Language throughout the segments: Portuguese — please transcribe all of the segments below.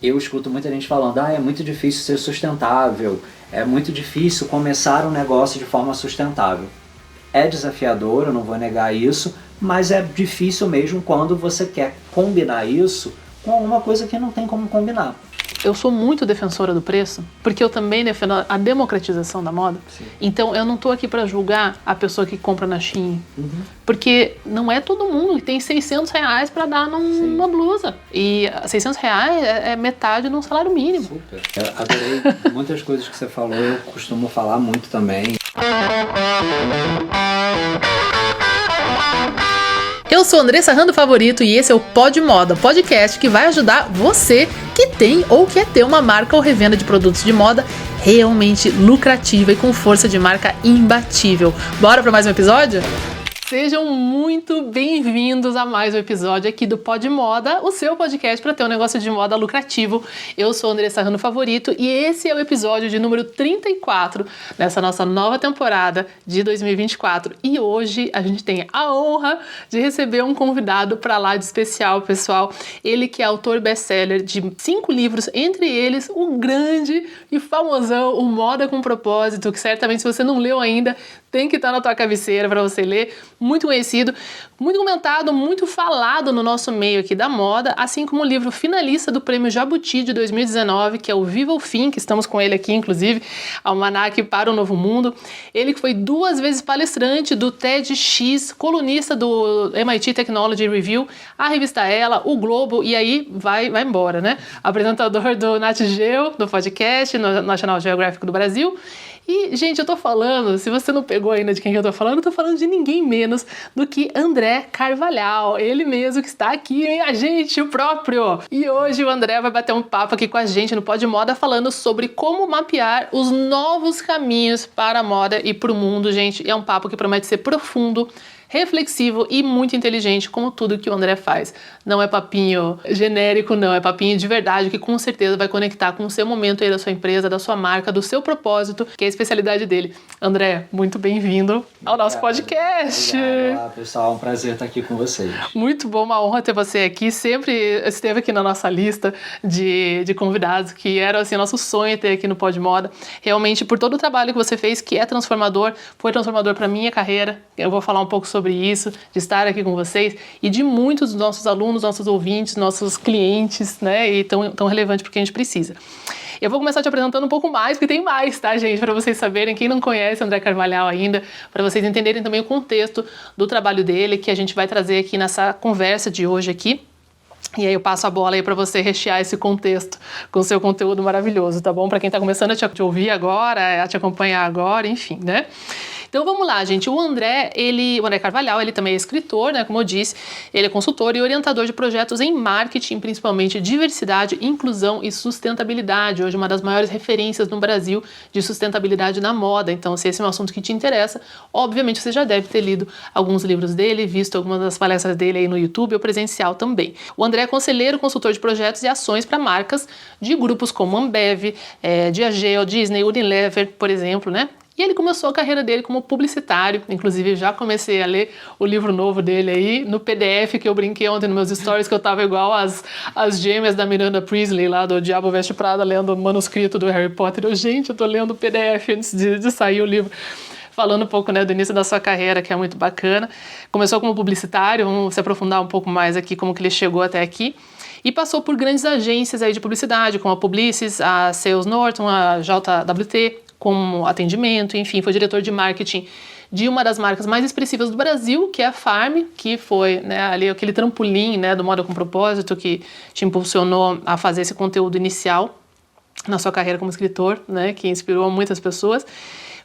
Eu escuto muita gente falando, é muito difícil ser sustentável, é muito difícil começar um negócio de forma sustentável. É desafiador, eu não vou negar isso, mas é difícil mesmo quando você quer combinar isso com alguma coisa que não tem como combinar. Eu sou muito defensora do preço, porque eu também defendo a democratização da moda. Sim. Então eu não estou aqui para julgar a pessoa que compra na Shein, porque não é todo mundo que tem R$600 para dar numa blusa. E R$600 é metade de um salário mínimo. Super. Eu adorei muitas coisas que você falou, eu costumo falar muito também. Eu sou Andressa Rando Favorito e esse é o Pod Moda, podcast que vai ajudar você que tem ou quer ter uma marca ou revenda de produtos de moda realmente lucrativa e com força de marca imbatível. Bora para mais um episódio? Sejam muito bem-vindos a mais um episódio aqui do Pod Moda, o seu podcast para ter um negócio de moda lucrativo. Eu sou Andressa Rando Favorito e esse é o episódio de número 34 dessa nossa nova temporada de 2024. E hoje a gente tem a honra de receber um convidado para lá de especial, pessoal. Ele que é autor best-seller de 5 livros, entre eles o grande e famosão O Moda com Propósito, que certamente se você não leu ainda, tem que estar na tua cabeceira para você ler. Muito conhecido, muito comentado, muito falado no nosso meio aqui da moda, assim como o livro finalista do Prêmio Jabuti de 2019, que é o Viva o Fim, que estamos com ele aqui, inclusive, Almanaque para o Novo Mundo. Ele que foi 2 vezes palestrante do TEDx, colunista do MIT Technology Review, a revista Ela, o Globo, e aí vai embora, né? Apresentador do Nat Geo, do podcast, no National Geographic do Brasil. E, gente, eu tô falando, se você não pegou ainda de quem eu tô falando de ninguém menos do que André Carvalhal, ele mesmo que está aqui, minha gente, o próprio. E hoje o André vai bater um papo aqui com a gente no Pod Moda falando sobre como mapear os novos caminhos para a moda e para o mundo, gente. E é um papo que promete ser profundo, reflexivo e muito inteligente, como tudo que o André faz. Não é papinho genérico, não, é papinho de verdade, que com certeza vai conectar com o seu momento aí da sua empresa, da sua marca, do seu propósito, que é a especialidade dele. André, muito bem-vindo ao nosso podcast. Olá, pessoal, é um prazer estar aqui com vocês. Muito bom, uma honra ter você aqui, sempre esteve aqui na nossa lista de convidados, que era assim, nosso sonho ter aqui no Pod Moda. Realmente, por todo o trabalho que você fez, que é transformador, foi transformador para minha carreira, eu vou falar um pouco sobre isso, de estar aqui com vocês e de muitos dos nossos alunos, nossos ouvintes, nossos clientes, né, e tão relevante porque a gente precisa. Eu vou começar te apresentando um pouco mais, porque tem mais, tá, gente? Para vocês saberem, quem não conhece André Carvalhal ainda, para vocês entenderem também o contexto do trabalho dele, que a gente vai trazer aqui nessa conversa de hoje aqui. E aí eu passo a bola aí para você rechear esse contexto com o seu conteúdo maravilhoso, tá bom? Para quem tá começando a te ouvir agora, a te acompanhar agora, enfim, né? Então vamos lá, gente. O André Carvalhal, ele também é escritor, né? Como eu disse, ele é consultor e orientador de projetos em marketing, principalmente diversidade, inclusão e sustentabilidade. Hoje uma das maiores referências no Brasil de sustentabilidade na moda. Então, se esse é um assunto que te interessa, obviamente você já deve ter lido alguns livros dele, visto algumas das palestras dele aí no YouTube ou presencial também. O André é conselheiro, consultor de projetos e ações para marcas de grupos como Ambev, Diageo, Disney, Unilever, por exemplo, né? E ele começou a carreira dele como publicitário, inclusive já comecei a ler o livro novo dele aí, no PDF que eu brinquei ontem nos meus stories, que eu tava igual as gêmeas da Miranda Priestley lá do Diabo Veste Prada, lendo o manuscrito do Harry Potter. Eu tô lendo o PDF antes de sair o livro. Falando um pouco, né, do início da sua carreira, que é muito bacana. Começou como publicitário, vamos se aprofundar um pouco mais aqui como que ele chegou até aqui. E passou por grandes agências aí de publicidade, como a Publicis, a Sales Norton, a JWT, como atendimento, enfim, foi diretor de marketing de uma das marcas mais expressivas do Brasil, que é a Farm, que foi, né, ali aquele trampolim, né, do Moda com Propósito, que te impulsionou a fazer esse conteúdo inicial na sua carreira como escritor, né, que inspirou muitas pessoas.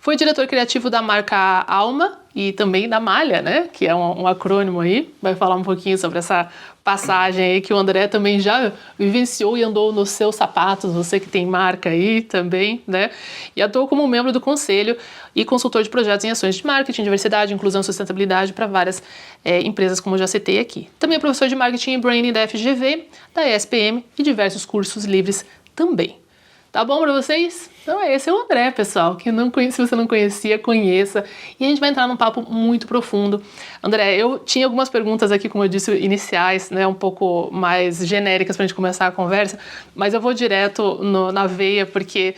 Foi diretor criativo da marca Alma e também da Malha, né? Que é um acrônimo aí. Vai falar um pouquinho sobre essa passagem aí que o André também já vivenciou e andou nos seus sapatos. Você que tem marca aí também, né? E atuou como membro do conselho e consultor de projetos em ações de marketing, diversidade, inclusão e sustentabilidade para várias empresas, como eu já citei aqui. Também é professor de marketing e branding da FGV, da ESPM e diversos cursos livres também. Tá bom para vocês? Então esse é o André, pessoal, que não conhece, se você não conhecia, conheça. E a gente vai entrar num papo muito profundo. André, eu tinha algumas perguntas aqui, como eu disse, iniciais, né, um pouco mais genéricas para a gente começar a conversa, mas eu vou direto na veia, porque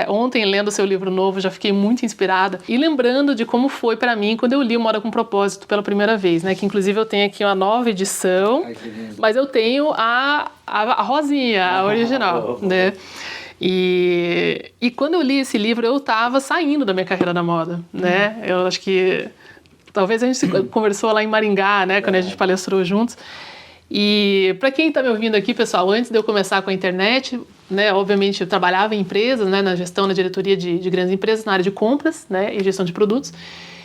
ontem, lendo o seu livro novo, já fiquei muito inspirada. E lembrando de como foi para mim quando eu li o Moda com Propósito pela primeira vez, né, que inclusive eu tenho aqui uma nova edição, mas eu tenho a rosinha, a original, né? E quando eu li esse livro, eu estava saindo da minha carreira da moda, né? Eu acho que talvez a gente conversou lá em Maringá, né? Quando a gente palestrou juntos. E para quem está me ouvindo aqui, pessoal, antes de eu começar com a internet, né? Obviamente eu trabalhava em empresas, né? Na gestão, na diretoria de grandes empresas, na área de compras, né? E gestão de produtos.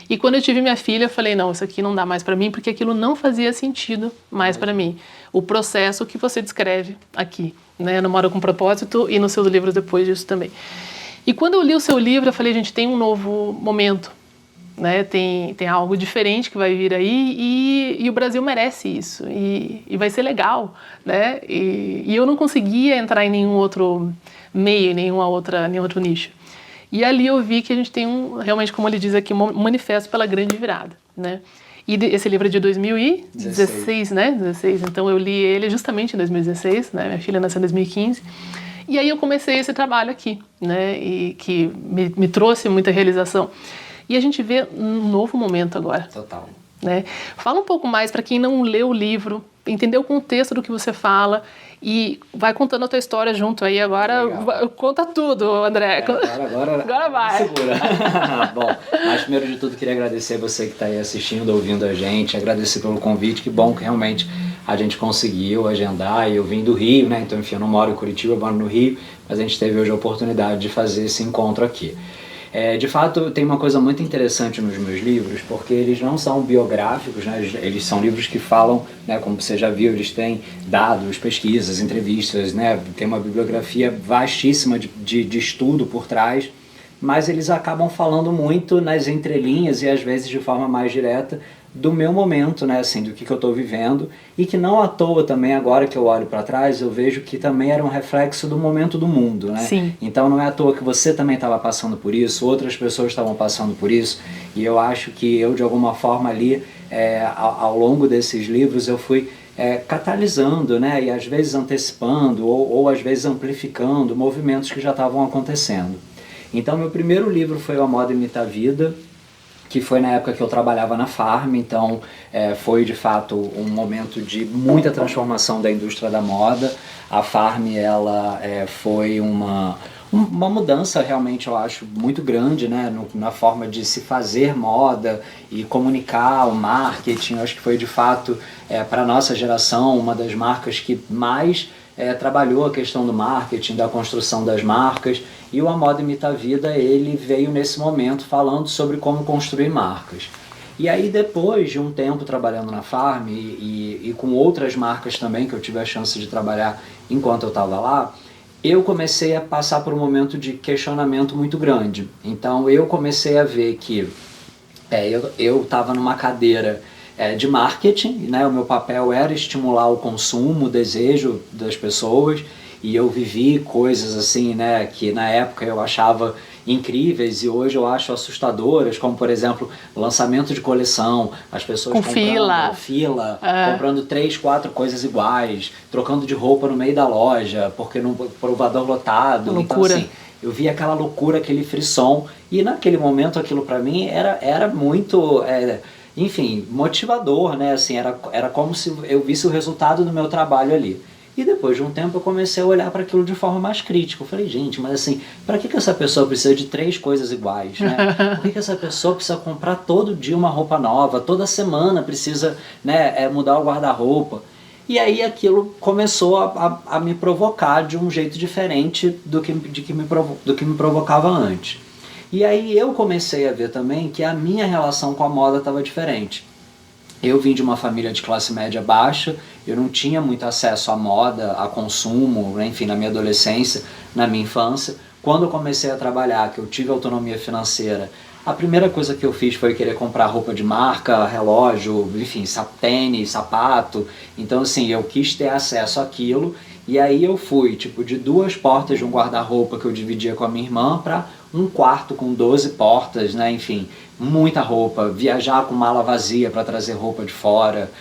E quando eu tive minha filha, eu falei, não, isso aqui não dá mais para mim, porque aquilo não fazia sentido mais para mim. O processo que você descreve aqui, né, no Moda com Propósito e nos seus livros depois disso também. E quando eu li o seu livro, eu falei, gente, tem um novo momento, né, tem algo diferente que vai vir aí e o Brasil merece isso, e vai ser legal, né, e eu não conseguia entrar em nenhum outro meio, nenhum outro nicho. E ali eu vi que a gente tem realmente, como ele diz aqui, um manifesto pela grande virada, né? E esse livro é de 2016, né? 16. Então eu li ele justamente em 2016, né? Minha filha nasceu em 2015. E aí eu comecei esse trabalho aqui, né? E que me trouxe muita realização. E a gente vê um novo momento agora. Total. Né? Fala um pouco mais para quem não leu o livro, entender o contexto do que você fala e vai contando a tua história junto aí. Agora conta tudo, André. Agora vai. Segura. Bom, mas primeiro de tudo queria agradecer você que está aí assistindo, ouvindo a gente, agradecer pelo convite, que bom que realmente a gente conseguiu agendar. Eu vim do Rio, né? Então enfim, eu não moro em Curitiba, eu moro no Rio, mas a gente teve hoje a oportunidade de fazer esse encontro aqui. De fato, tem uma coisa muito interessante nos meus livros, porque eles não são biográficos, né? Eles são livros que falam, né? Como você já viu, eles têm dados, pesquisas, entrevistas, né? Tem uma bibliografia vastíssima de estudo por trás, mas eles acabam falando muito nas entrelinhas e às vezes de forma mais direta do meu momento, né, assim, do que eu estou vivendo, e que não à toa também, agora que eu olho para trás, eu vejo que também era um reflexo do momento do mundo, né? Sim. Então não é à toa que você também estava passando por isso, outras pessoas estavam passando por isso, e eu acho que eu, de alguma forma ali, ao longo desses livros, eu fui catalisando, né, e às vezes antecipando, ou às vezes amplificando movimentos que já estavam acontecendo. Então meu primeiro livro foi A Moda Imita a Vida, que foi na época que eu trabalhava na Farm, então foi de fato um momento de muita transformação da indústria da moda. A Farm ela foi uma mudança realmente, eu acho, muito grande, né, na forma de se fazer moda e comunicar o marketing. Eu acho que foi de fato, para a nossa geração, uma das marcas que mais trabalhou a questão do marketing, da construção das marcas, e o A Moda Imita a Vida, ele veio nesse momento falando sobre como construir marcas. E aí depois de um tempo trabalhando na Farm e com outras marcas também, que eu tive a chance de trabalhar enquanto eu estava lá, eu comecei a passar por um momento de questionamento muito grande. Então eu comecei a ver que eu estava numa cadeira de marketing, né? O meu papel era estimular o consumo, o desejo das pessoas, e eu vivi coisas assim, né, que na época eu achava incríveis e hoje eu acho assustadoras, como por exemplo o lançamento de coleção, as pessoas com fila, comprando 3, 4 coisas iguais, trocando de roupa no meio da loja, porque no provador lotado. Loucura. Então assim, eu vi aquela loucura, aquele frisson, e naquele momento aquilo para mim era muito enfim, motivador, né? Assim, era como se eu visse o resultado do meu trabalho ali. E depois de um tempo eu comecei a olhar para aquilo de forma mais crítica. Eu falei, gente, mas assim, para que essa pessoa precisa de 3 coisas iguais, né? Por que essa pessoa precisa comprar todo dia uma roupa nova, toda semana precisa, né, mudar o guarda-roupa? E aí aquilo começou a me provocar de um jeito diferente do que me provocava antes. E aí eu comecei a ver também que a minha relação com a moda estava diferente. Eu vim de uma família de classe média baixa, eu não tinha muito acesso à moda, a consumo, né, enfim, na minha adolescência, na minha infância. Quando eu comecei a trabalhar, que eu tive autonomia financeira, a primeira coisa que eu fiz foi querer comprar roupa de marca, relógio, enfim, tênis, sapato. Então assim, eu quis ter acesso àquilo E aí eu fui, tipo, de 2 portas de um guarda-roupa que eu dividia com a minha irmã para um quarto com 12 portas, né? Enfim, muita roupa, viajar com mala vazia para trazer roupa de fora,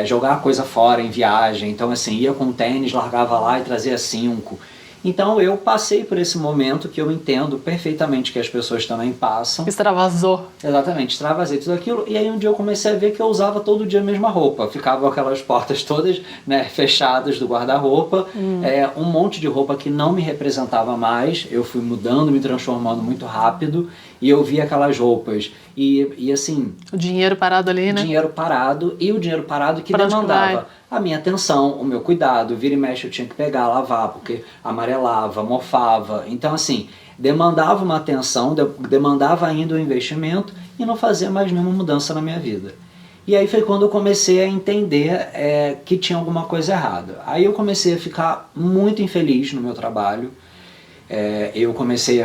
jogar coisa fora em viagem. Então, assim, ia com tênis, largava lá e trazia 5. Então eu passei por esse momento que eu entendo perfeitamente que as pessoas também passam. Extravasou. Exatamente, extravasei tudo aquilo. E aí um dia eu comecei a ver que eu usava todo dia a mesma roupa. Ficavam aquelas portas todas, né, fechadas do guarda-roupa. Um monte de roupa que não me representava mais. Eu fui mudando, me transformando muito rápido. E eu vi aquelas roupas. E assim... O dinheiro parado ali, né? Dinheiro parado. E o dinheiro parado que demandava a minha atenção, o meu cuidado. Vira e mexe eu tinha que pegar, lavar, porque amarelava, mofava. Então, assim, demandava uma atenção, demandava ainda um investimento e não fazia mais nenhuma mudança na minha vida. E aí foi quando eu comecei a entender que tinha alguma coisa errada. Aí eu comecei a ficar muito infeliz no meu trabalho. Eu comecei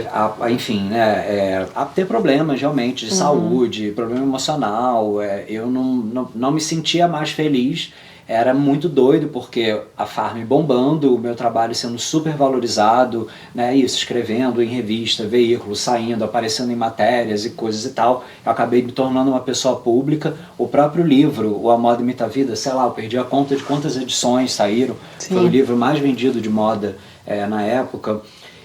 enfim, né, a ter problemas realmente de saúde, problema emocional. Eu não me sentia mais feliz. Era muito doido porque a Farm bombando, o meu trabalho sendo super valorizado, né, isso, escrevendo em revista, veículo, saindo, aparecendo em matérias e coisas e tal. Eu acabei me tornando uma pessoa pública. O próprio livro, O A Moda Imita a Vida, sei lá, eu perdi a conta de quantas edições saíram. Sim. Foi o livro mais vendido de moda na época.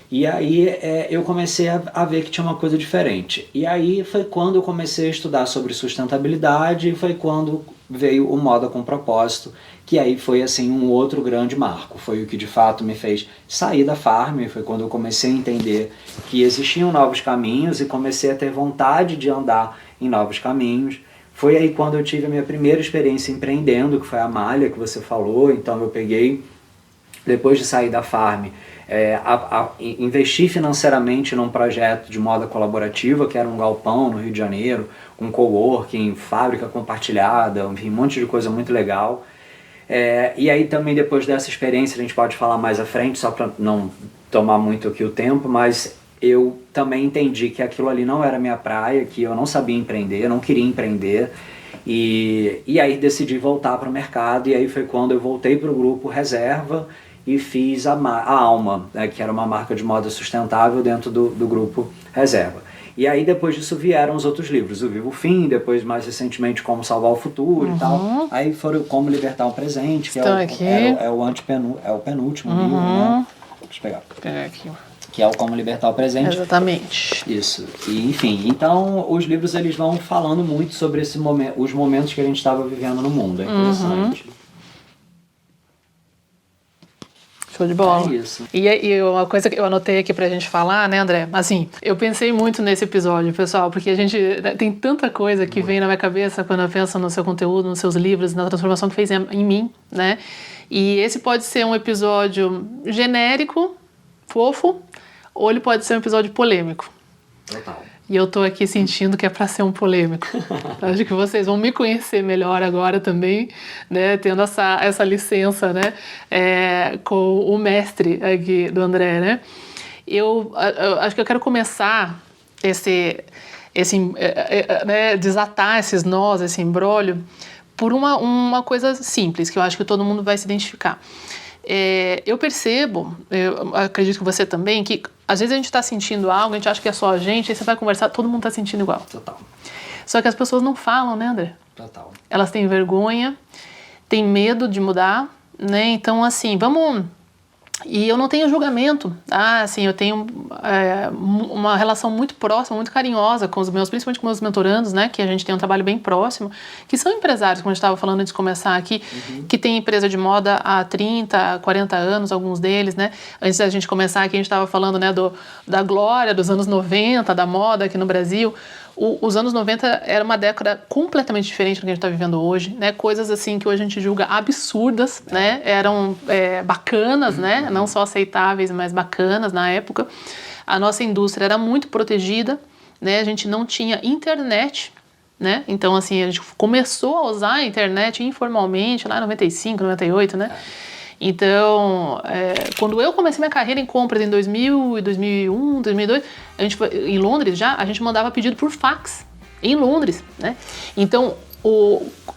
E aí eu comecei a ver que tinha uma coisa diferente. E aí foi quando eu comecei a estudar sobre sustentabilidade, e foi quando veio o Moda com Propósito, que aí foi assim um outro grande marco. Foi o que de fato me fez sair da Farm, foi quando eu comecei a entender que existiam novos caminhos e comecei a ter vontade de andar em novos caminhos. Foi aí quando eu tive a minha primeira experiência empreendendo, que foi a malha que você falou. Então eu peguei, depois de sair da Farm, investi financeiramente num projeto de moda colaborativa, que era um galpão no Rio de Janeiro, com coworking, fábrica compartilhada, enfim, um monte de coisa muito legal. E aí também depois dessa experiência, a gente pode falar mais à frente, só para não tomar muito aqui o tempo, mas eu também entendi que aquilo ali não era minha praia, que eu não sabia empreender, eu não queria empreender. E aí decidi voltar para o mercado, e aí foi quando eu voltei para o grupo Reserva, e fiz a Alma, né, que era uma marca de moda sustentável dentro do grupo Reserva. E aí depois disso vieram os outros livros, O Vivo Fim, depois mais recentemente Como Salvar o Futuro e tal. Aí foram Como Libertar o Presente, que é o penúltimo livro, né? Deixa eu pegar. Pegar aqui. Que é o Como Libertar o Presente. Exatamente. Isso. E, enfim, então os livros eles vão falando muito sobre os momentos que a gente estava vivendo no mundo. É interessante. Show de bola. É isso. E uma coisa que eu anotei aqui pra gente falar, né, André? Assim, eu pensei muito nesse episódio, pessoal, porque a gente tem tanta coisa que vem na minha cabeça quando eu penso no seu conteúdo, nos seus livros, na transformação que fez em mim, né? E esse pode ser um episódio genérico, fofo, ou ele pode ser um episódio polêmico. Total. E eu tô aqui sentindo que é para ser um polêmico. Acho que vocês vão me conhecer melhor agora também, né? Tendo essa licença, né? Com o mestre aqui do André, né? Eu acho que eu quero começar desatar esses nós, esse imbróglio, por uma coisa simples, que eu acho que todo mundo vai se identificar. Eu percebo, eu acredito que você também, que às vezes a gente está sentindo algo, a gente acha que é só a gente, aí você vai conversar, todo mundo está sentindo igual. Total. Só que as pessoas não falam, né, André? Total. Elas têm vergonha, têm medo de mudar, né? Então, assim, vamos... E eu não tenho julgamento, tá? Assim, eu tenho uma relação muito próxima, muito carinhosa com os meus, principalmente com meus mentorandos, né? Que a gente tem um trabalho bem próximo, que são empresários, como a gente estava falando antes de começar aqui, que tem empresa de moda há 30, 40 anos, alguns deles, né? Antes da gente começar aqui, a gente estava falando, né, da glória dos anos 90, da moda aqui no Brasil. Os anos 90 era uma década completamente diferente do que a gente está vivendo hoje, né? Coisas assim que hoje a gente julga absurdas, né? Eram bacanas, né? Não só aceitáveis, mas bacanas na época. A nossa indústria era muito protegida, né? A gente não tinha internet, né? Então, assim, a gente começou a usar a internet informalmente lá em 95, 98, né? Então, quando eu comecei minha carreira em compras em 2000, 2001, 2002, em Londres já, a gente mandava pedido por fax, em Londres, né? Então,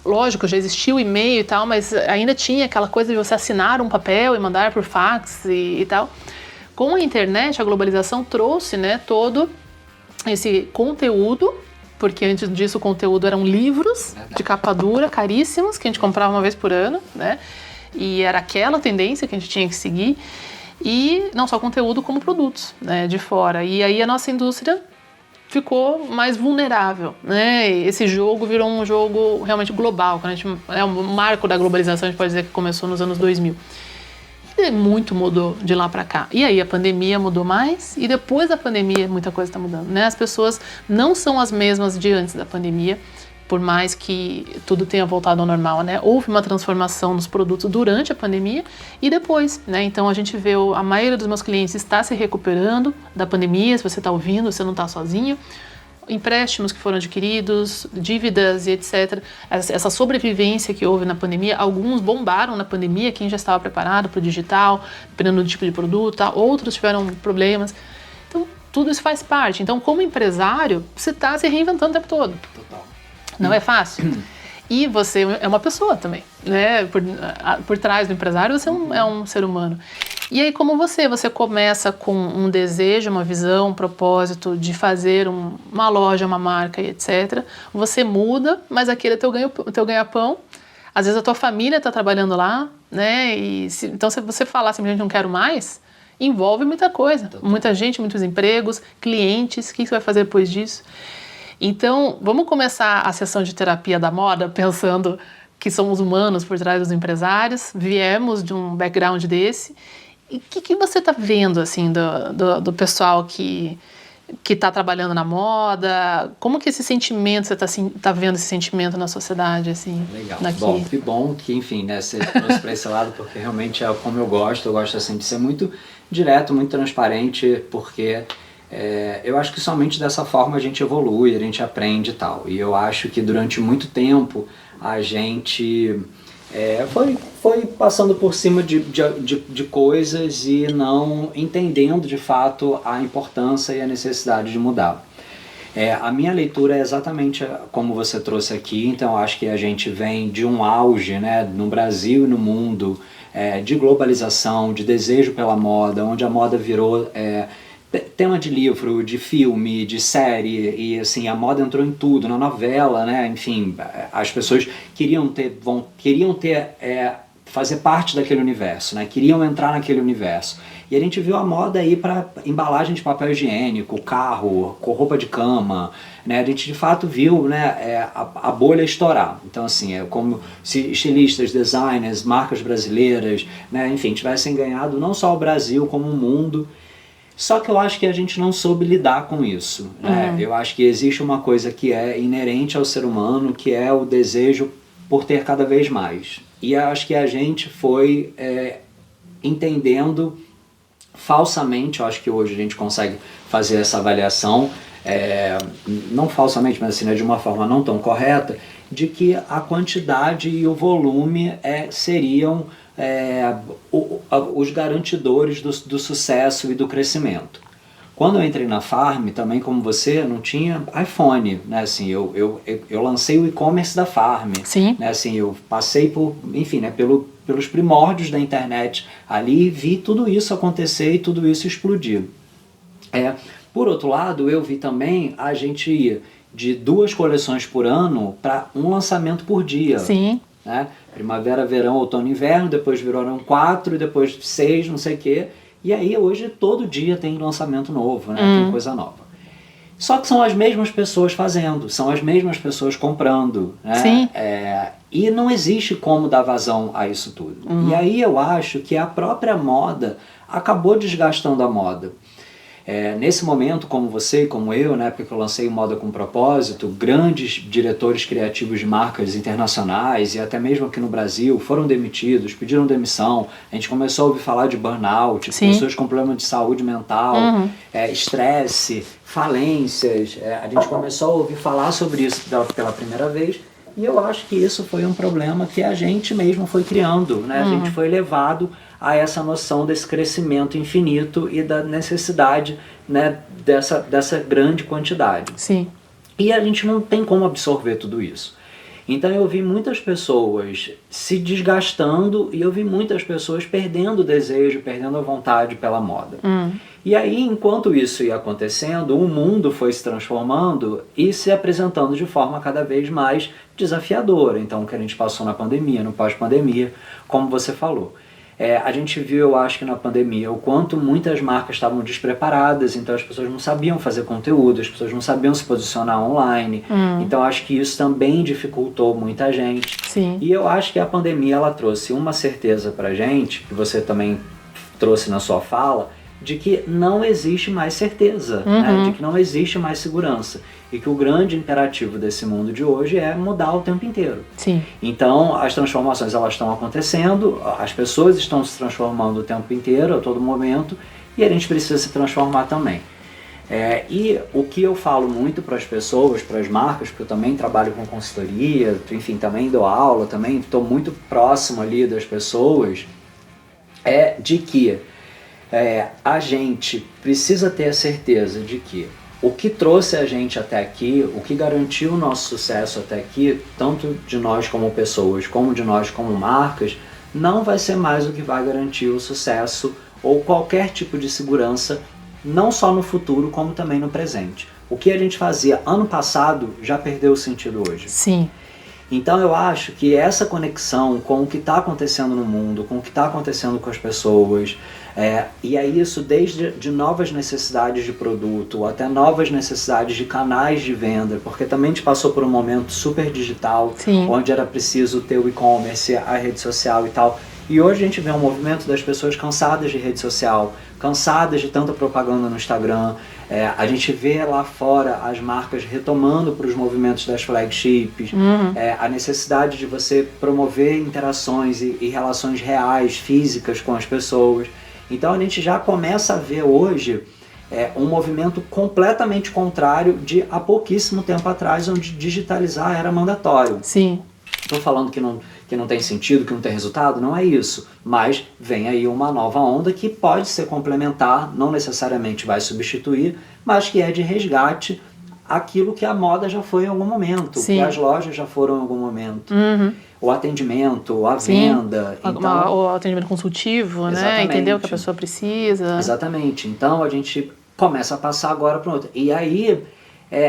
lógico, já existia o e-mail e tal, mas ainda tinha aquela coisa de você assinar um papel e mandar por fax e tal. Com a internet, a globalização trouxe, né, todo esse conteúdo, porque antes disso o conteúdo eram livros de capa dura, caríssimos, que a gente comprava uma vez por ano, né? E era aquela tendência que a gente tinha que seguir. E não só conteúdo, como produtos, né, de fora. E aí a nossa indústria ficou mais vulnerável, né? Esse jogo virou um jogo realmente global. É um marco da globalização, a gente pode dizer que começou nos anos 2000. E muito mudou de lá para cá. E aí a pandemia mudou mais, e depois da pandemia muita coisa está mudando, né? As pessoas não são as mesmas de antes da pandemia, por mais que tudo tenha voltado ao normal, né? Houve uma transformação nos produtos durante a pandemia e depois, né? Então a gente vê a maioria dos meus clientes está se recuperando da pandemia. Se você está ouvindo, você não está sozinho. Empréstimos que foram adquiridos, dívidas e etc. Essa sobrevivência que houve na pandemia, alguns bombaram na pandemia, quem já estava preparado para o digital, dependendo do tipo de produto, tá? Outros tiveram problemas. Então, tudo isso faz parte. Então, como empresário, você está se reinventando o tempo todo. Total. Não é fácil. E você é uma pessoa também, né? Por trás do empresário, você é um ser humano. E aí, como você começa com um desejo, uma visão, um propósito de fazer uma loja, uma marca e etc. Você muda, mas aquele é teu ganha-pão. Às vezes a tua família está trabalhando lá, né? Então, se você falar simplesmente não quero mais, envolve muita coisa. Muita gente, muitos empregos, clientes. O que você vai fazer depois disso? Então, vamos começar a sessão de terapia da moda pensando que somos humanos por trás dos empresários, viemos de um background desse. E o que você está vendo, assim, do pessoal que está trabalhando na moda? Como que esse sentimento, você está vendo esse sentimento na sociedade, assim? Legal. Daqui? Bom, que bom que, enfim, né, você trouxe para esse lado, porque realmente é como eu gosto assim, de ser muito direto, muito transparente, porque eu acho que somente dessa forma a gente evolui, a gente aprende e tal. E eu acho que durante muito tempo a gente foi passando por cima de coisas e não entendendo de fato a importância e a necessidade de mudar. A minha leitura é exatamente como você trouxe aqui, então eu acho que a gente vem de um auge, né, no Brasil e no mundo, de globalização, de desejo pela moda, onde a moda virou tema de livro, de filme, de série, e assim, a moda entrou em tudo, na novela, né? Enfim, as pessoas queriam fazer parte daquele universo, né? Queriam entrar naquele universo. E a gente viu a moda aí para embalagem de papel higiênico, carro, com roupa de cama, né? A gente de fato viu, né, a bolha estourar. Então assim, é como se estilistas, designers, marcas brasileiras, né, enfim, tivessem ganhado não só o Brasil como o mundo. Só que eu acho que a gente não soube lidar com isso, né? Eu acho que existe uma coisa que é inerente ao ser humano, que é o desejo por ter cada vez mais. E eu acho que a gente foi entendendo falsamente, eu acho que hoje a gente consegue fazer essa avaliação, não falsamente, mas assim, né, de uma forma não tão correta, de que a quantidade e o volume seriam os garantidores do sucesso e do crescimento. Quando eu entrei na Farm, também como você, não tinha iPhone, né? Assim, eu lancei o e-commerce da Farm. Sim. Né? Assim, eu passei por, enfim, né, pelos primórdios da internet ali e vi tudo isso acontecer e tudo isso explodir. Por outro lado, eu vi também a gente ir de 2 coleções por ano para um lançamento por dia. Sim. Né? Primavera, verão, outono, inverno, depois viraram 4 e depois 6, não sei o quê. E aí hoje todo dia tem lançamento novo, né? Tem coisa nova. Só que são as mesmas pessoas fazendo, são as mesmas pessoas comprando, né? Sim. E não existe como dar vazão a isso tudo. E aí eu acho que a própria moda acabou desgastando a moda. Nesse momento, como você e como eu, na época que eu lancei o Moda com Propósito, grandes diretores criativos de marcas internacionais e até mesmo aqui no Brasil foram demitidos, pediram demissão. A gente começou a ouvir falar de burnout, pessoas com problemas de saúde mental, estresse, falências. A gente começou a ouvir falar sobre isso pela primeira vez. E eu acho que isso foi um problema que a gente mesmo foi criando, né? A gente foi levado a essa noção desse crescimento infinito e da necessidade, né, dessa grande quantidade. Sim. E a gente não tem como absorver tudo isso. Então eu vi muitas pessoas se desgastando e eu vi muitas pessoas perdendo o desejo, perdendo a vontade pela moda. E aí, enquanto isso ia acontecendo, o mundo foi se transformando e se apresentando de forma cada vez mais desafiadora. Então, o que a gente passou na pandemia, no pós-pandemia, como você falou. A gente viu, eu acho que na pandemia, o quanto muitas marcas estavam despreparadas, então as pessoas não sabiam fazer conteúdo, as pessoas não sabiam se posicionar online. Então acho que isso também dificultou muita gente. Sim. E eu acho que a pandemia ela trouxe uma certeza pra gente, que você também trouxe na sua fala, de que não existe mais certeza, né? De que não existe mais segurança. E que o grande imperativo desse mundo de hoje é mudar o tempo inteiro. Sim. Então, as transformações elas estão acontecendo, as pessoas estão se transformando o tempo inteiro, a todo momento, e a gente precisa se transformar também. E o que eu falo muito para as pessoas, para as marcas, porque eu também trabalho com consultoria, enfim, também dou aula, também estou muito próximo ali das pessoas, é de que a gente precisa ter a certeza de que o que trouxe a gente até aqui, o que garantiu o nosso sucesso até aqui, tanto de nós como pessoas, como de nós como marcas, não vai ser mais o que vai garantir o sucesso ou qualquer tipo de segurança, não só no futuro, como também no presente. O que a gente fazia ano passado já perdeu o sentido hoje. Sim. Então eu acho que essa conexão com o que está acontecendo no mundo, com o que está acontecendo com as pessoas, e é isso desde de novas necessidades de produto até novas necessidades de canais de venda, porque também a gente passou por um momento super digital, Sim. onde era preciso ter o e-commerce, a rede social e tal. E hoje a gente vê um movimento das pessoas cansadas de rede social, cansadas de tanta propaganda no Instagram. A gente vê lá fora as marcas retomando para os movimentos das flagships, a necessidade de você promover interações e relações reais, físicas com as pessoas. Então a gente já começa a ver hoje um movimento completamente contrário de há pouquíssimo tempo atrás, onde digitalizar era mandatório. Sim. Estou falando que não tem sentido, que não tem resultado, não é isso. Mas vem aí uma nova onda que pode ser complementar, não necessariamente vai substituir, mas que é de resgate aquilo que a moda já foi em algum momento, Sim. que as lojas já foram em algum momento. O atendimento, a Sim. venda. Então, O atendimento consultivo, né? Exatamente. Entender o que a pessoa precisa. Exatamente. Então a gente começa a passar agora para outra. E aí,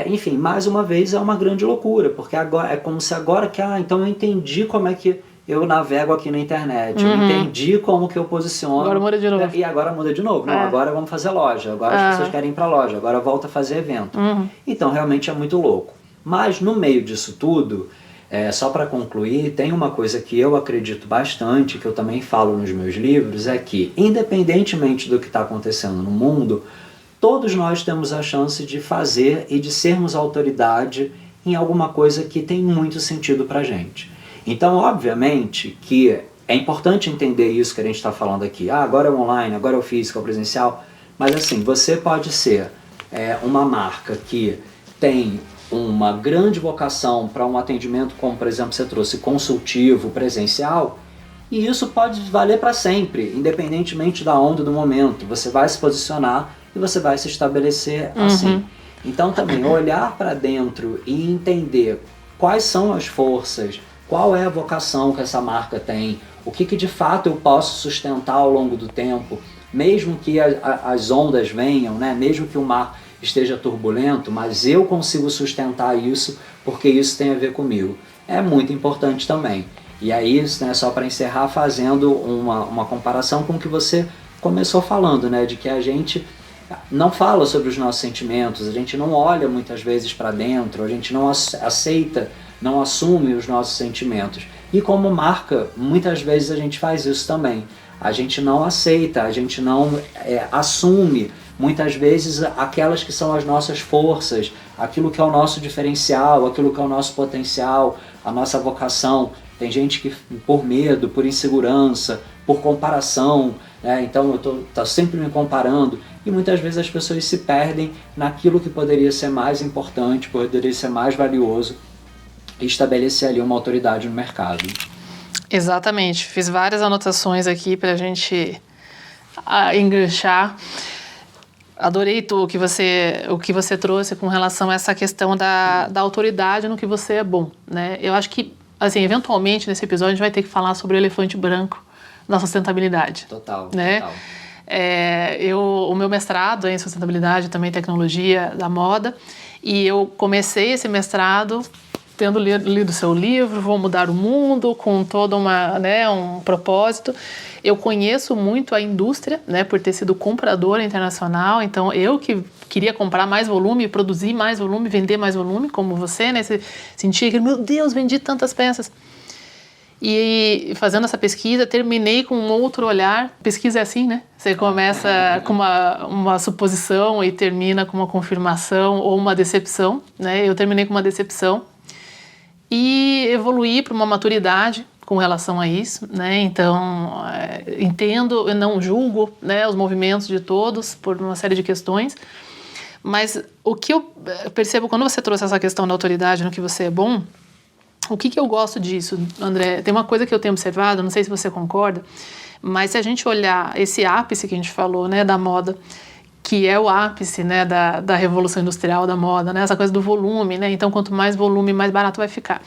enfim, mais uma vez é uma grande loucura, porque agora é como se agora que, então eu entendi como é que eu navego aqui na internet, eu entendi como que eu posiciono. Agora muda de novo. E agora muda de novo. Não, agora vamos fazer loja, agora as pessoas querem ir para loja, agora volta a fazer evento. Então realmente é muito louco. Mas no meio disso tudo, só para concluir, tem uma coisa que eu acredito bastante, que eu também falo nos meus livros, é que independentemente do que está acontecendo no mundo, todos nós temos a chance de fazer e de sermos autoridade em alguma coisa que tem muito sentido pra gente. Então, obviamente, que é importante entender isso que a gente está falando aqui. Agora é online, agora é o físico, é o presencial. Mas assim, você pode ser uma marca que tem uma grande vocação para um atendimento, como por exemplo você trouxe, consultivo, presencial, e isso pode valer para sempre, independentemente da onda do momento. Você vai se posicionar e você vai se estabelecer assim. Então também olhar para dentro e entender quais são as forças, qual é a vocação que essa marca tem, o que de fato eu posso sustentar ao longo do tempo, mesmo que as ondas venham, né? Mesmo que o mar esteja turbulento, mas eu consigo sustentar isso porque isso tem a ver comigo. É muito importante também. E aí, né, só para encerrar, fazendo uma comparação com o que você começou falando, né, de que a gente não fala sobre os nossos sentimentos, a gente não olha muitas vezes para dentro, a gente não aceita, não assume os nossos sentimentos. E como marca, muitas vezes a gente faz isso também. A gente não aceita, a gente não assume, muitas vezes, aquelas que são as nossas forças, aquilo que é o nosso diferencial, aquilo que é o nosso potencial, a nossa vocação. Tem gente que por medo, por insegurança, por comparação, né? Então eu tô sempre me comparando, e muitas vezes as pessoas se perdem naquilo que poderia ser mais importante, poderia ser mais valioso, e estabelecer ali uma autoridade no mercado. Exatamente. Fiz várias anotações aqui para a gente enganchar. Adorei o que você trouxe com relação a essa questão da autoridade no que você é bom, né? Eu acho que, assim, eventualmente nesse episódio a gente vai ter que falar sobre o elefante branco da sustentabilidade. Total, né? total. O meu mestrado é em sustentabilidade, também tecnologia da moda, e eu comecei esse mestrado tendo lido seu livro, Vou Mudar o Mundo, com todo um propósito. Eu conheço muito a indústria, né, por ter sido compradora internacional, então eu que queria comprar mais volume, produzir mais volume, vender mais volume, como você, né, você sentia que, meu Deus, vendi tantas peças. E fazendo essa pesquisa, terminei com um outro olhar. Pesquisa é assim, né? Você começa com uma suposição e termina com uma confirmação ou uma decepção, né? Eu terminei com uma decepção e evoluí para uma maturidade com relação a isso, né? Então, entendo, eu não julgo, né, os movimentos de todos por uma série de questões, mas o que eu percebo quando você trouxe essa questão da autoridade no que você é bom, o que eu gosto disso, André? Tem uma coisa que eu tenho observado, não sei se você concorda, mas se a gente olhar esse ápice que a gente falou, né, da moda, que é o ápice, né, da revolução industrial da moda, né, essa coisa do volume, né, então quanto mais volume, mais barato vai ficar.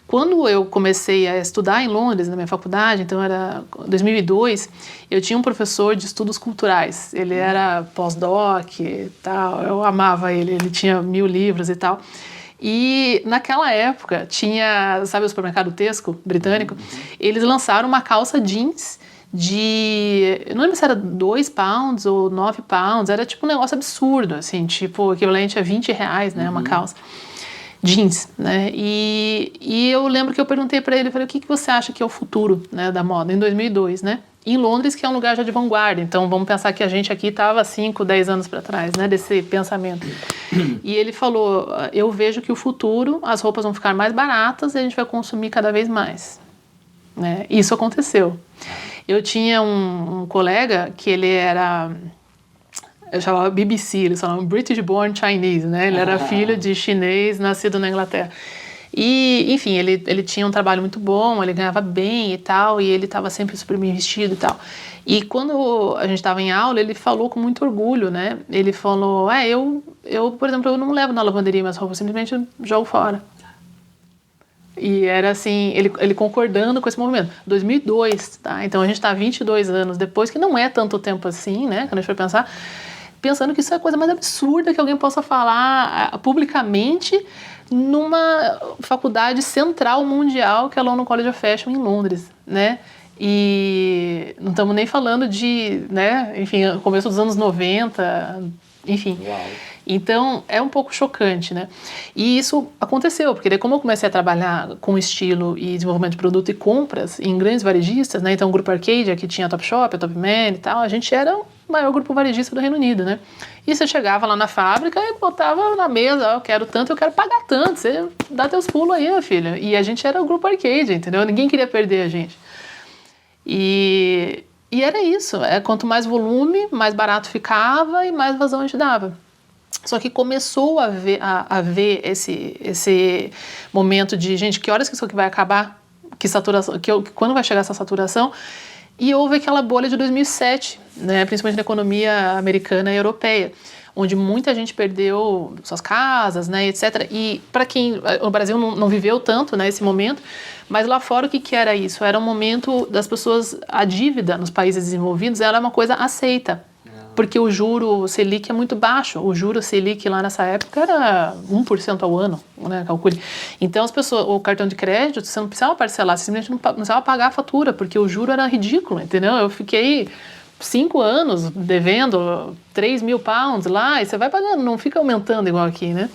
Quando eu comecei a estudar em Londres, na minha faculdade, então era 2002, eu tinha um professor de estudos culturais, ele era pós-doc e tal, eu amava ele tinha 1000 livros e tal. E naquela época tinha, sabe o supermercado Tesco britânico? Eles lançaram uma calça jeans eu não lembro se era 2 pounds ou 9 pounds, era tipo um negócio absurdo, assim, tipo equivalente a R$20, né, uma calça jeans, né? E eu lembro que eu perguntei para ele, falei, o que você acha que é o futuro, né, da moda em 2002, né? Em Londres, que é um lugar já de vanguarda, então vamos pensar que a gente aqui estava 5, 10 anos para trás, né, desse pensamento. E ele falou, eu vejo que o futuro, as roupas vão ficar mais baratas e a gente vai consumir cada vez mais, né? Isso aconteceu. Eu tinha um colega que ele era, eu chamava BBC, eles falavam British Born Chinese, né? Ele era filho de chinês nascido na Inglaterra. E, enfim, ele tinha um trabalho muito bom, ele ganhava bem e tal, e ele estava sempre super bem vestido e tal. E quando a gente estava em aula, ele falou com muito orgulho, né? Ele falou, eu, por exemplo, eu não levo na lavanderia minhas roupas, simplesmente eu jogo fora. E era assim, ele concordando com esse movimento. 2002, tá? Então a gente está 22 anos depois, que não é tanto tempo assim, né? Quando a gente for pensar, pensando que isso é a coisa mais absurda que alguém possa falar publicamente numa faculdade central mundial, que é a London College of Fashion em Londres, né? E não estamos nem falando de, né, enfim, começo dos anos 90, enfim. Uau. Então, é um pouco chocante, né? E isso aconteceu, porque daí como eu comecei a trabalhar com estilo e desenvolvimento de produto e compras em grandes varejistas, né? Então, o Grupo Arcadia, que tinha a Topshop, a Topman e tal, a gente era o maior grupo varejista do Reino Unido, né? E você chegava lá na fábrica e botava na mesa, eu quero tanto, eu quero pagar tanto, você dá teus pulos aí, minha filha. E a gente era o Grupo Arcadia, entendeu? Ninguém queria perder a gente. E era isso, quanto mais volume, mais barato ficava e mais vazão a gente dava. Só que começou a ver esse momento de, gente, que horas que isso aqui vai acabar? Quando vai chegar essa saturação? E houve aquela bolha de 2007, né, principalmente na economia americana e europeia, onde muita gente perdeu suas casas, né, etc. E para quem... O Brasil não viveu tanto, né, esse momento, mas lá fora o que era isso? Era um momento das pessoas... A dívida nos países desenvolvidos ela é uma coisa aceita. Porque o juro Selic é muito baixo. O juro Selic lá nessa época era 1% ao ano, né, calcule. Então as pessoas, o cartão de crédito, você não precisava parcelar, você simplesmente não precisava pagar a fatura, porque o juro era ridículo, entendeu? Eu fiquei 5 anos devendo 3.000 pounds lá, e você vai pagando, não fica aumentando igual aqui, né?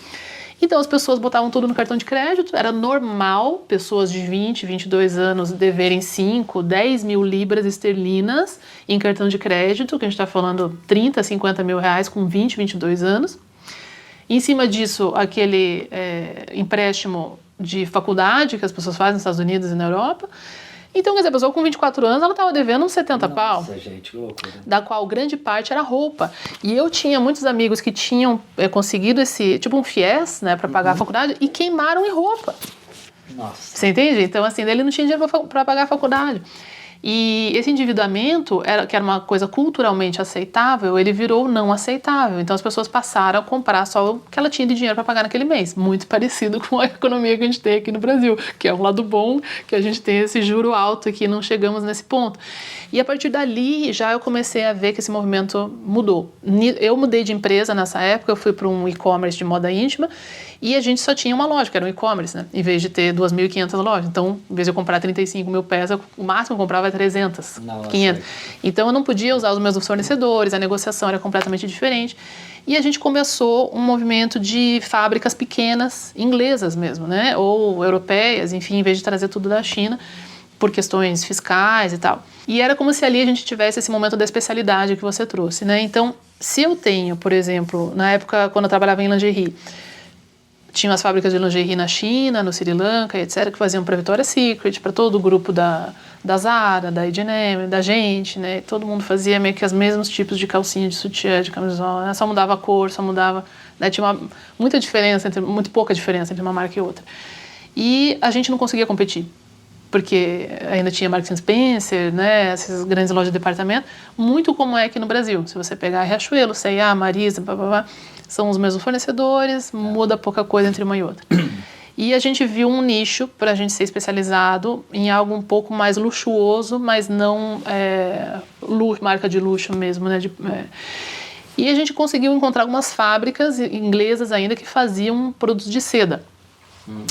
Então as pessoas botavam tudo no cartão de crédito, era normal pessoas de 20, 22 anos deverem 5, 10 mil libras esterlinas em cartão de crédito, que a gente está falando 30, 50 mil reais com 20, 22 anos. Em cima disso, aquele empréstimo de faculdade que as pessoas fazem nos Estados Unidos e na Europa. Então, quer dizer, a pessoa com 24 anos, ela estava devendo uns 70 pau. Nossa, gente, que loucura. Da qual grande parte era roupa. E eu tinha muitos amigos que tinham conseguido esse, tipo um FIES, né, para pagar a faculdade, e queimaram em roupa. Nossa. Você entende? Então, assim, ele não tinha dinheiro para pagar a faculdade. E esse endividamento, que era uma coisa culturalmente aceitável, ele virou não aceitável. Então as pessoas passaram a comprar só o que ela tinha de dinheiro para pagar naquele mês. Muito parecido com a economia que a gente tem aqui no Brasil, que é um lado bom, que a gente tem esse juro alto aqui, não chegamos nesse ponto. E a partir dali, já eu comecei a ver que esse movimento mudou. Eu mudei de empresa nessa época, eu fui para um e-commerce de moda íntima, e a gente só tinha uma loja, que era um e-commerce, né? Em vez de ter 2.500 lojas. Então, em vez de eu comprar 35 mil peças, o máximo que eu comprava era 300, nossa, 500. Então, eu não podia usar os meus fornecedores, a negociação era completamente diferente. E a gente começou um movimento de fábricas pequenas, inglesas mesmo, né? Ou europeias, enfim, em vez de trazer tudo da China, por questões fiscais e tal. E era como se ali a gente tivesse esse momento da especialidade que você trouxe, né? Então, se eu tenho, por exemplo, na época quando eu trabalhava em lingerie, tinha as fábricas de lingerie na China, no Sri Lanka, etc., que faziam para Victoria's Secret, para todo o grupo da Zara, da H&M, da gente, né? Todo mundo fazia meio que os mesmos tipos de calcinha, de sutiã, de camisola, né? Só mudava a cor, só mudava... Né? Tinha muita diferença, muito pouca diferença entre uma marca e outra. E a gente não conseguia competir, porque ainda tinha Marks & Spencer, né? Essas grandes lojas de departamento, muito como é aqui no Brasil. Se você pegar Riachuelo, C&A, Marisa, blá, são os mesmos fornecedores, muda pouca coisa entre uma e outra. E a gente viu um nicho para a gente ser especializado em algo um pouco mais luxuoso, mas não marca de luxo mesmo, né? E a gente conseguiu encontrar algumas fábricas inglesas ainda que faziam produtos de seda.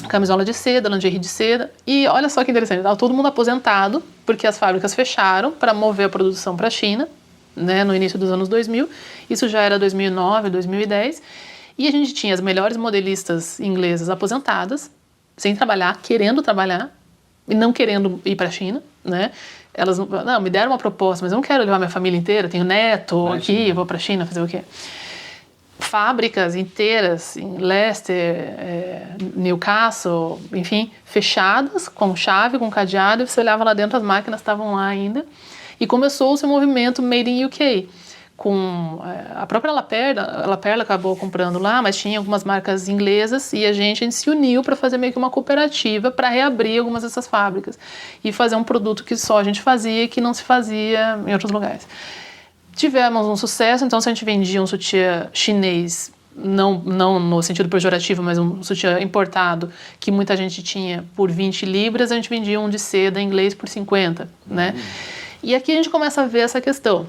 Camisola de seda, lingerie de seda. E olha só que interessante, estava todo mundo aposentado, porque as fábricas fecharam para mover a produção para a China, né, no início dos anos 2000, isso já era 2009, 2010, e a gente tinha as melhores modelistas inglesas aposentadas, sem trabalhar, querendo trabalhar, e não querendo ir para a China, né, elas não, me deram uma proposta, mas eu não quero levar minha família inteira, tenho neto aqui, vou para a China fazer o quê? Fábricas inteiras em Leicester, Newcastle, enfim, fechadas, com chave, com cadeado, e você olhava lá dentro, as máquinas estavam lá ainda. E começou o seu movimento Made in UK, com a própria La Perla acabou comprando lá, mas tinha algumas marcas inglesas e a gente se uniu para fazer meio que uma cooperativa para reabrir algumas dessas fábricas e fazer um produto que só a gente fazia e que não se fazia em outros lugares. Tivemos um sucesso, então se a gente vendia um sutiã chinês, não no sentido pejorativo, mas um sutiã importado, que muita gente tinha por 20 libras, a gente vendia um de seda inglês por 50, né? E aqui a gente começa a ver essa questão.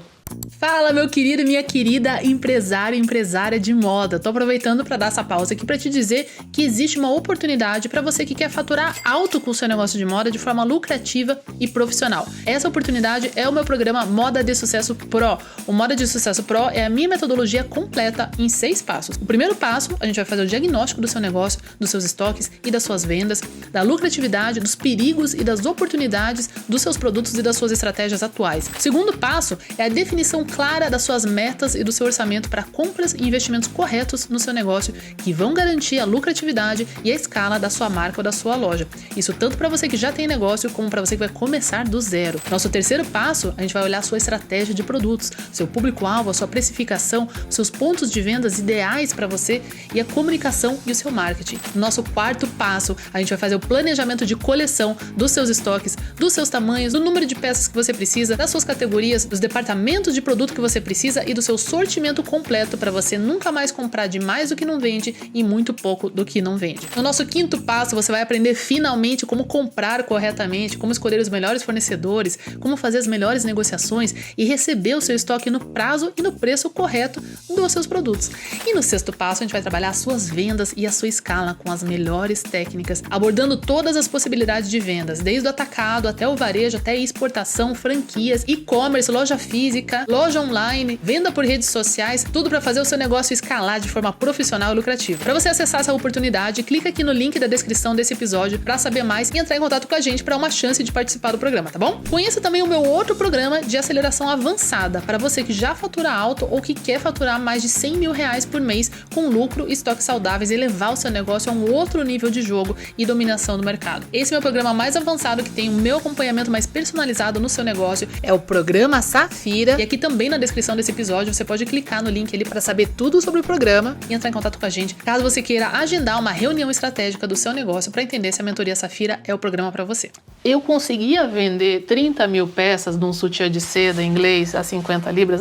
Fala, meu querido e minha querida empresário e empresária de moda. Tô aproveitando para dar essa pausa aqui para te dizer que existe uma oportunidade para você que quer faturar alto com o seu negócio de moda de forma lucrativa e profissional. Essa oportunidade é o meu programa Moda de Sucesso Pro. O Moda de Sucesso Pro é a minha metodologia completa em 6 passos. O primeiro passo, a gente vai fazer o diagnóstico do seu negócio, dos seus estoques e das suas vendas, da lucratividade, dos perigos e das oportunidades dos seus produtos e das suas estratégias atuais. O segundo passo é a definição clara das suas metas e do seu orçamento para compras e investimentos corretos no seu negócio que vão garantir a lucratividade e a escala da sua marca ou da sua loja. Isso tanto para você que já tem negócio como para você que vai começar do zero. Nosso terceiro passo, a gente vai olhar a sua estratégia de produtos, seu público-alvo, a sua precificação, seus pontos de vendas ideais para você e a comunicação e o seu marketing. Nosso quarto passo, a gente vai fazer o planejamento de coleção dos seus estoques, dos seus tamanhos, do número de peças que você precisa, das suas categorias, dos departamentos de produto que você precisa e do seu sortimento completo para você nunca mais comprar demais do que não vende e muito pouco do que não vende. No nosso quinto passo, você vai aprender finalmente como comprar corretamente, como escolher os melhores fornecedores, como fazer as melhores negociações e receber o seu estoque no prazo e no preço correto dos seus produtos. E no sexto passo, a gente vai trabalhar as suas vendas e a sua escala com as melhores técnicas, abordando todas as possibilidades de vendas, desde o atacado até o varejo, até exportação, franquias, e-commerce, loja física, loja online, venda por redes sociais, tudo para fazer o seu negócio escalar de forma profissional e lucrativa. Para você acessar essa oportunidade, clica aqui no link da descrição desse episódio para saber mais e entrar em contato com a gente para uma chance de participar do programa, tá bom? Conheça também o meu outro programa de aceleração avançada para você que já fatura alto ou que quer faturar mais de R$100 mil por mês com lucro e estoques saudáveis e levar o seu negócio a um outro nível de jogo e dominação do mercado. Esse é o meu programa mais avançado que tem o meu acompanhamento mais personalizado no seu negócio, é o Programa Safira. E aqui também na descrição desse episódio você pode clicar no link ali para saber tudo sobre o programa e entrar em contato com a gente, caso você queira agendar uma reunião estratégica do seu negócio para entender se a Mentoria Safira é o programa para você. Eu conseguia vender 30 mil peças de um sutiã de seda inglês a 50 libras?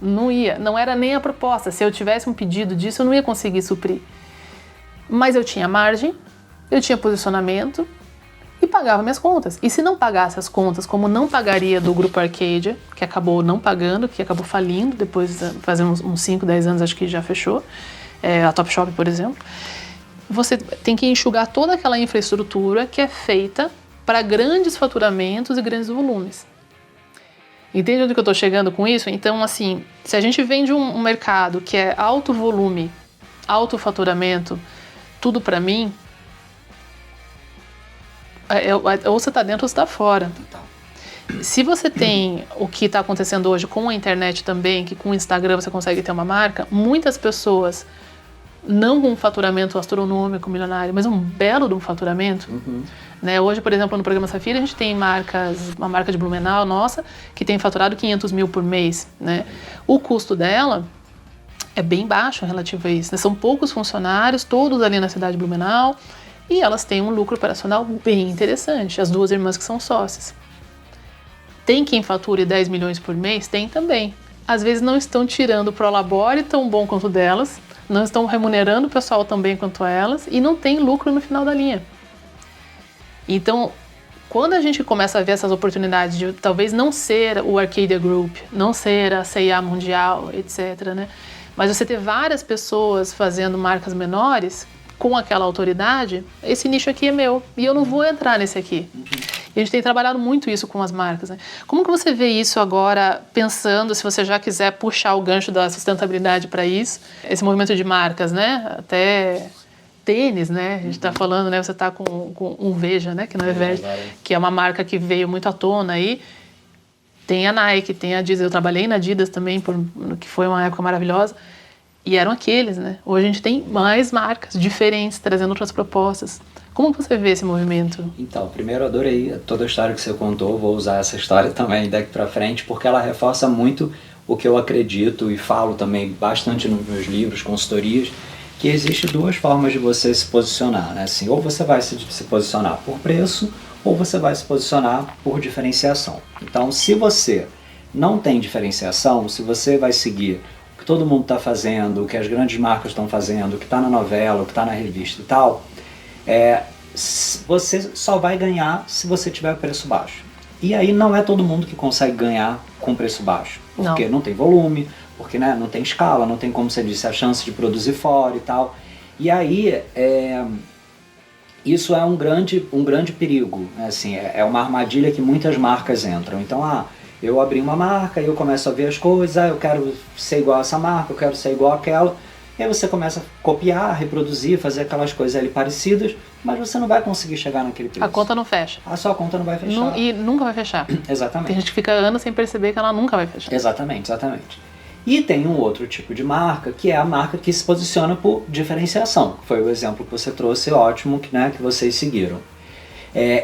Não ia, não era nem a proposta. Se eu tivesse um pedido disso, eu não ia conseguir suprir. Mas eu tinha margem, eu tinha posicionamento e pagava minhas contas. E se não pagasse as contas, como não pagaria do Grupo Arcadia, que acabou não pagando, que acabou falindo, depois de fazer uns 5, 10 anos, acho que já fechou, a Topshop, por exemplo, você tem que enxugar toda aquela infraestrutura que é feita para grandes faturamentos e grandes volumes. Entende onde que eu estou chegando com isso? Então, assim, se a gente vende um mercado que é alto volume, alto faturamento, tudo para mim, ou você está dentro ou você está fora. Se você tem o que está acontecendo hoje com a internet também, que com o Instagram você consegue ter uma marca, muitas pessoas, não com um faturamento astronômico, milionário, mas um belo de um faturamento. Né? Hoje, por exemplo, no programa Safira, a gente tem uma marca de Blumenau nossa, que tem faturado 500 mil por mês. Né? O custo dela é bem baixo relativo a isso. Né? São poucos funcionários, todos ali na cidade de Blumenau, e elas têm um lucro operacional bem interessante, as duas irmãs que são sócias. Tem quem fature 10 milhões por mês? Tem também. Às vezes não estão tirando o prolabore tão bom quanto delas, não estão remunerando o pessoal tão bem quanto elas e não tem lucro no final da linha. Então, quando a gente começa a ver essas oportunidades de talvez não ser o Arcadia Group, não ser a C&A Mundial, etc., né? Mas você ter várias pessoas fazendo marcas menores com aquela autoridade, esse nicho aqui é meu e eu não vou entrar nesse aqui. E a gente tem trabalhado muito isso com as marcas. Né? Como que você vê isso agora, pensando, se você já quiser puxar o gancho da sustentabilidade para isso, esse movimento de marcas, né? Até tênis, né? A gente está falando, né? Você está com um Veja, né? Que não é Veja, que é uma marca que veio muito à tona aí. Tem a Nike, tem a Adidas. Eu trabalhei na Adidas também, que foi uma época maravilhosa. E eram aqueles, né? Hoje a gente tem mais marcas diferentes, trazendo outras propostas. Como você vê esse movimento? Então, primeiro eu adorei toda a história que você contou, vou usar essa história também daqui para frente, porque ela reforça muito o que eu acredito e falo também bastante nos meus livros, consultorias, que existe duas formas de você se posicionar, né? Assim, ou você vai se posicionar por preço, ou você vai se posicionar por diferenciação. Então, se você não tem diferenciação, se você vai seguir o que todo mundo está fazendo, o que as grandes marcas estão fazendo, o que está na novela, o que está na revista e tal, você só vai ganhar se você tiver preço baixo. E aí não é todo mundo que consegue ganhar com preço baixo, porque não tem volume, porque né, não tem escala, não tem, como você disse, a chance de produzir fora e tal. E aí isso é um grande perigo, né? Assim, é uma armadilha que muitas marcas entram. Então, eu abri uma marca e eu começo a ver as coisas, eu quero ser igual a essa marca, eu quero ser igual àquela. E aí você começa a copiar, reproduzir, fazer aquelas coisas ali parecidas, mas você não vai conseguir chegar naquele preço. A conta não fecha. A sua conta não vai fechar. E nunca vai fechar. Exatamente. Tem gente que fica anos sem perceber que ela nunca vai fechar. Exatamente. E tem um outro tipo de marca, que é a marca que se posiciona por diferenciação. Foi o exemplo que você trouxe, ótimo, que vocês seguiram.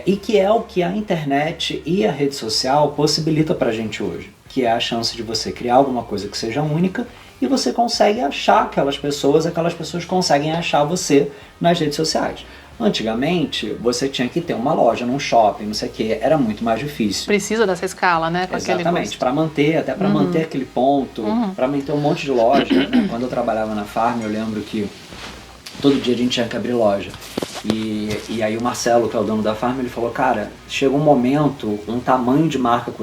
E que é o que a internet e a rede social possibilita pra gente hoje, que é a chance de você criar alguma coisa que seja única e você consegue achar aquelas pessoas conseguem achar você nas redes sociais. Antigamente, você tinha que ter uma loja num shopping, não sei o que, era muito mais difícil. Precisa dessa escala, né? Com exatamente, para manter, até para manter aquele ponto, para manter um monte de loja. Né? Quando eu trabalhava na Farm, eu lembro que todo dia a gente tinha que abrir loja. E aí o Marcelo, que é o dono da Farm, ele falou, cara, chega um momento, um tamanho de marca que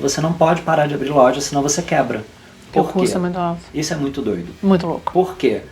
você não pode parar de abrir loja, senão você quebra. Por quê? É muito alto. Isso é muito doido. Muito louco. Por quê?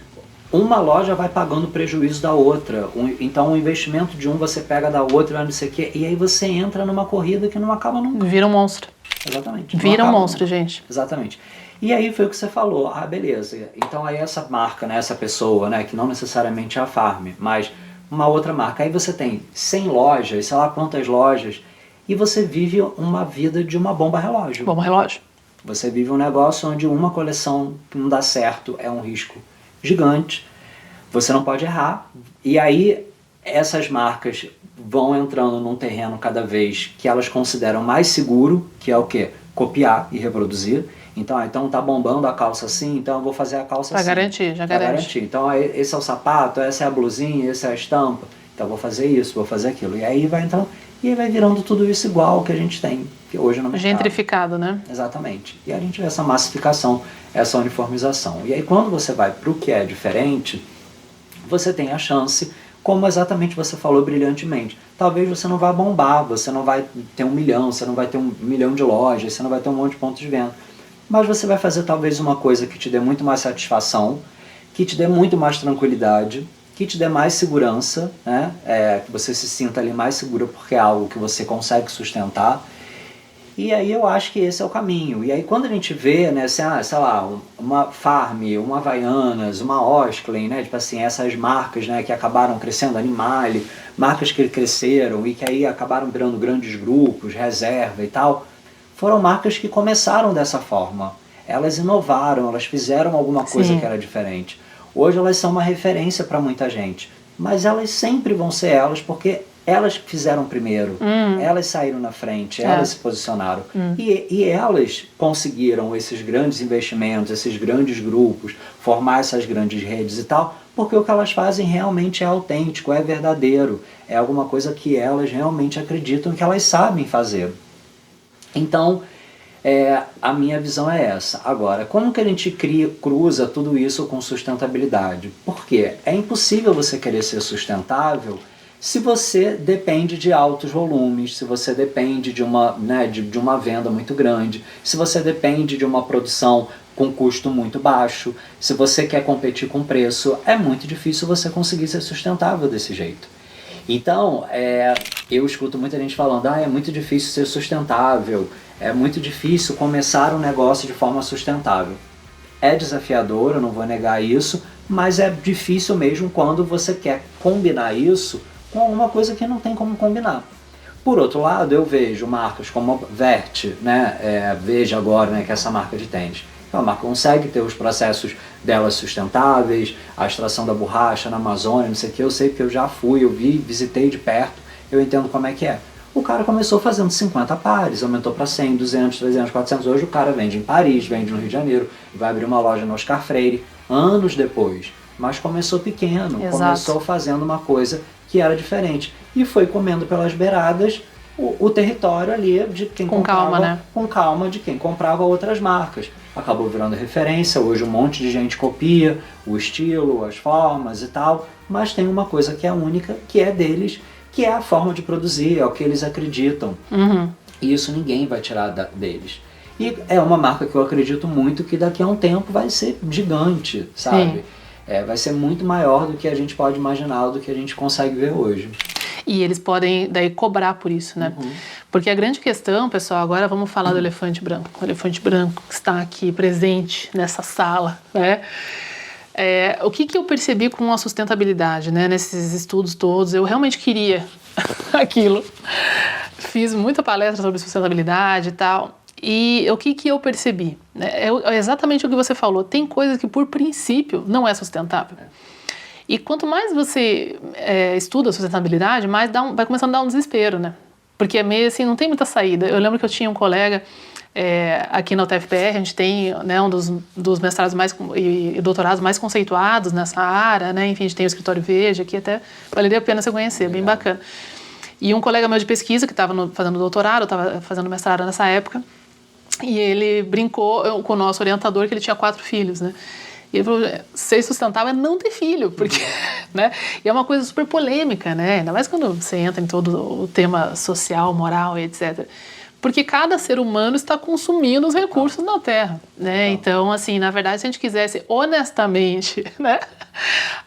Uma loja vai pagando o prejuízo da outra. Então o investimento de um você pega da outra, não sei o quê, e aí você entra numa corrida que não acaba nunca. Vira um monstro. Exatamente. Vira um monstro, gente. Exatamente. E aí foi o que você falou. Beleza. Então aí essa marca, né, essa pessoa, né, que não necessariamente é a Farm, mas uma outra marca. Aí você tem 100 lojas, sei lá quantas lojas, e você vive uma vida de uma bomba relógio. Bomba relógio. Você vive um negócio onde uma coleção que não dá certo é um risco gigante, você não pode errar, e aí essas marcas vão entrando num terreno cada vez que elas consideram mais seguro, que é o quê? copiar e reproduzir. Então tá bombando a calça assim, então eu vou fazer a calça assim. Pra garantir, já garante. Então esse é o sapato, essa é a blusinha, essa é a estampa. Então eu vou fazer isso, vou fazer aquilo. E aí vai virando tudo isso igual que a gente tem que hoje no mercado. Gentrificado, né? Exatamente. E a gente vê essa massificação, essa uniformização. E aí quando você vai para o que é diferente, você tem a chance, como exatamente você falou brilhantemente. Talvez você não vá bombar, você não vai ter 1 milhão, você não vai ter 1 milhão de lojas, você não vai ter um monte de pontos de venda. Mas você vai fazer talvez uma coisa que te dê muito mais satisfação, que te dê muito mais tranquilidade, que te dê mais segurança, né? Que você se sinta ali mais seguro porque é algo que você consegue sustentar. E aí eu acho que esse é o caminho. E aí quando a gente vê, né, assim, sei lá, uma Farm, uma Havaianas, uma Osklen, né, tipo assim, essas marcas, né, que acabaram crescendo, Animale, marcas que cresceram e que aí acabaram virando grandes grupos, Reserva e tal, foram marcas que começaram dessa forma. Elas inovaram, elas fizeram alguma coisa Sim. que era diferente. Hoje elas são uma referência para muita gente, mas elas sempre vão ser elas porque elas fizeram primeiro, elas saíram na frente, elas se posicionaram. E elas conseguiram esses grandes investimentos, esses grandes grupos, formar essas grandes redes e tal, porque o que elas fazem realmente é autêntico, é verdadeiro, é alguma coisa que elas realmente acreditam que elas sabem fazer. Então, a minha visão é essa. Agora, como que a gente cruza tudo isso com sustentabilidade? Por quê? É impossível você querer ser sustentável se você depende de altos volumes, se você depende de uma, né, de uma venda muito grande, se você depende de uma produção com custo muito baixo, se você quer competir com preço, é muito difícil você conseguir ser sustentável desse jeito. Então, eu escuto muita gente falando, é muito difícil ser sustentável, é muito difícil começar um negócio de forma sustentável. É desafiador, eu não vou negar isso, mas é difícil mesmo quando você quer combinar isso com alguma coisa que não tem como combinar. Por outro lado, eu vejo marcas como a Vert, né, Veja agora, né, que é essa marca de tênis. A marca consegue ter os processos delas sustentáveis, a extração da borracha na Amazônia, não sei o que, eu sei porque eu já fui, eu vi, visitei de perto, eu entendo como é que é. O cara começou fazendo 50 pares, aumentou para 100, 200, 300, 400, hoje o cara vende em Paris, vende no Rio de Janeiro, vai abrir uma loja no Oscar Freire, anos depois. Mas começou pequeno, Exato. Começou fazendo uma coisa que era diferente e foi comendo pelas beiradas o território ali de quem comprava, calma, né? Com calma, de quem comprava outras marcas. Acabou virando referência, hoje um monte de gente copia o estilo, as formas e tal, mas tem uma coisa que é única, que é deles, que é a forma de produzir, é o que eles acreditam. E isso ninguém vai tirar deles. E é uma marca que eu acredito muito que daqui a um tempo vai ser gigante, sabe? Vai ser muito maior do que a gente pode imaginar, do que a gente consegue ver hoje. E eles podem daí cobrar por isso, né? Porque a grande questão, pessoal, agora vamos falar do elefante branco. O elefante branco que está aqui presente nessa sala, né? O que eu percebi com a sustentabilidade, né? Nesses estudos todos, eu realmente queria aquilo. Fiz muita palestra sobre sustentabilidade e tal. E o que eu percebi? É exatamente o que você falou. Tem coisas que, por princípio, não é sustentável. E quanto mais você estuda a sustentabilidade, mais vai começando a dar um desespero, né? Porque é meio assim, não tem muita saída. Eu lembro que eu tinha um colega aqui na UTFPR, a gente tem, né, um dos mestrados e doutorados mais conceituados nessa área, né? Enfim, a gente tem o escritório Veja, aqui até valeria a pena você conhecer, bem bacana. E um colega meu de pesquisa, que estava fazendo doutorado, estava fazendo mestrado nessa época, e ele brincou com o nosso orientador que ele tinha 4 filhos, né? E ele falou, ser sustentável é não ter filho, porque, né? E é uma coisa super polêmica, né? Ainda mais quando você entra em todo o tema social, moral e etc. Porque cada ser humano está consumindo os recursos da Terra, né? Então, assim, na verdade, se a gente quisesse honestamente, né?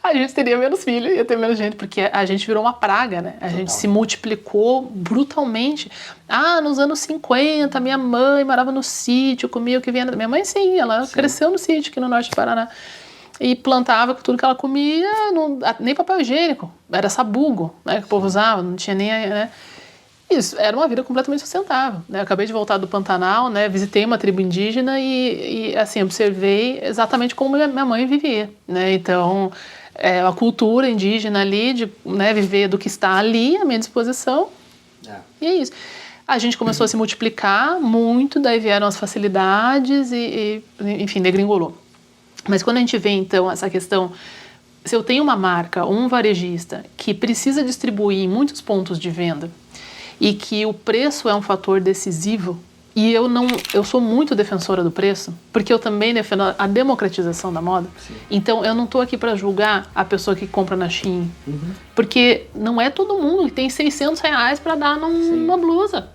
A gente teria menos filho, ia ter menos gente, porque a gente virou uma praga, né? A gente se multiplicou brutalmente. Nos anos 50, minha mãe morava no sítio, comia o que vinha... Minha mãe, sim, ela cresceu no sítio aqui no norte do Paraná. E plantava tudo que ela comia, nem papel higiênico, era sabugo, né? Que o povo usava, não tinha nem... né? Isso, era uma vida completamente sustentável, né? Eu acabei de voltar do Pantanal, né? Visitei uma tribo indígena e assim, observei exatamente como minha mãe vivia, né? Então, a cultura indígena ali, de, né, viver do que está ali à minha disposição, e é isso. A gente começou a se multiplicar muito, daí vieram as facilidades enfim, degringolou. Mas quando a gente vê, então, essa questão, se eu tenho uma marca, um varejista, que precisa distribuir em muitos pontos de venda e que o preço é um fator decisivo, e eu sou muito defensora do preço, porque eu também defendo a democratização da moda. Sim. Então, eu não estou aqui para julgar a pessoa que compra na Shein, porque não é todo mundo que tem R$600 para dar numa blusa.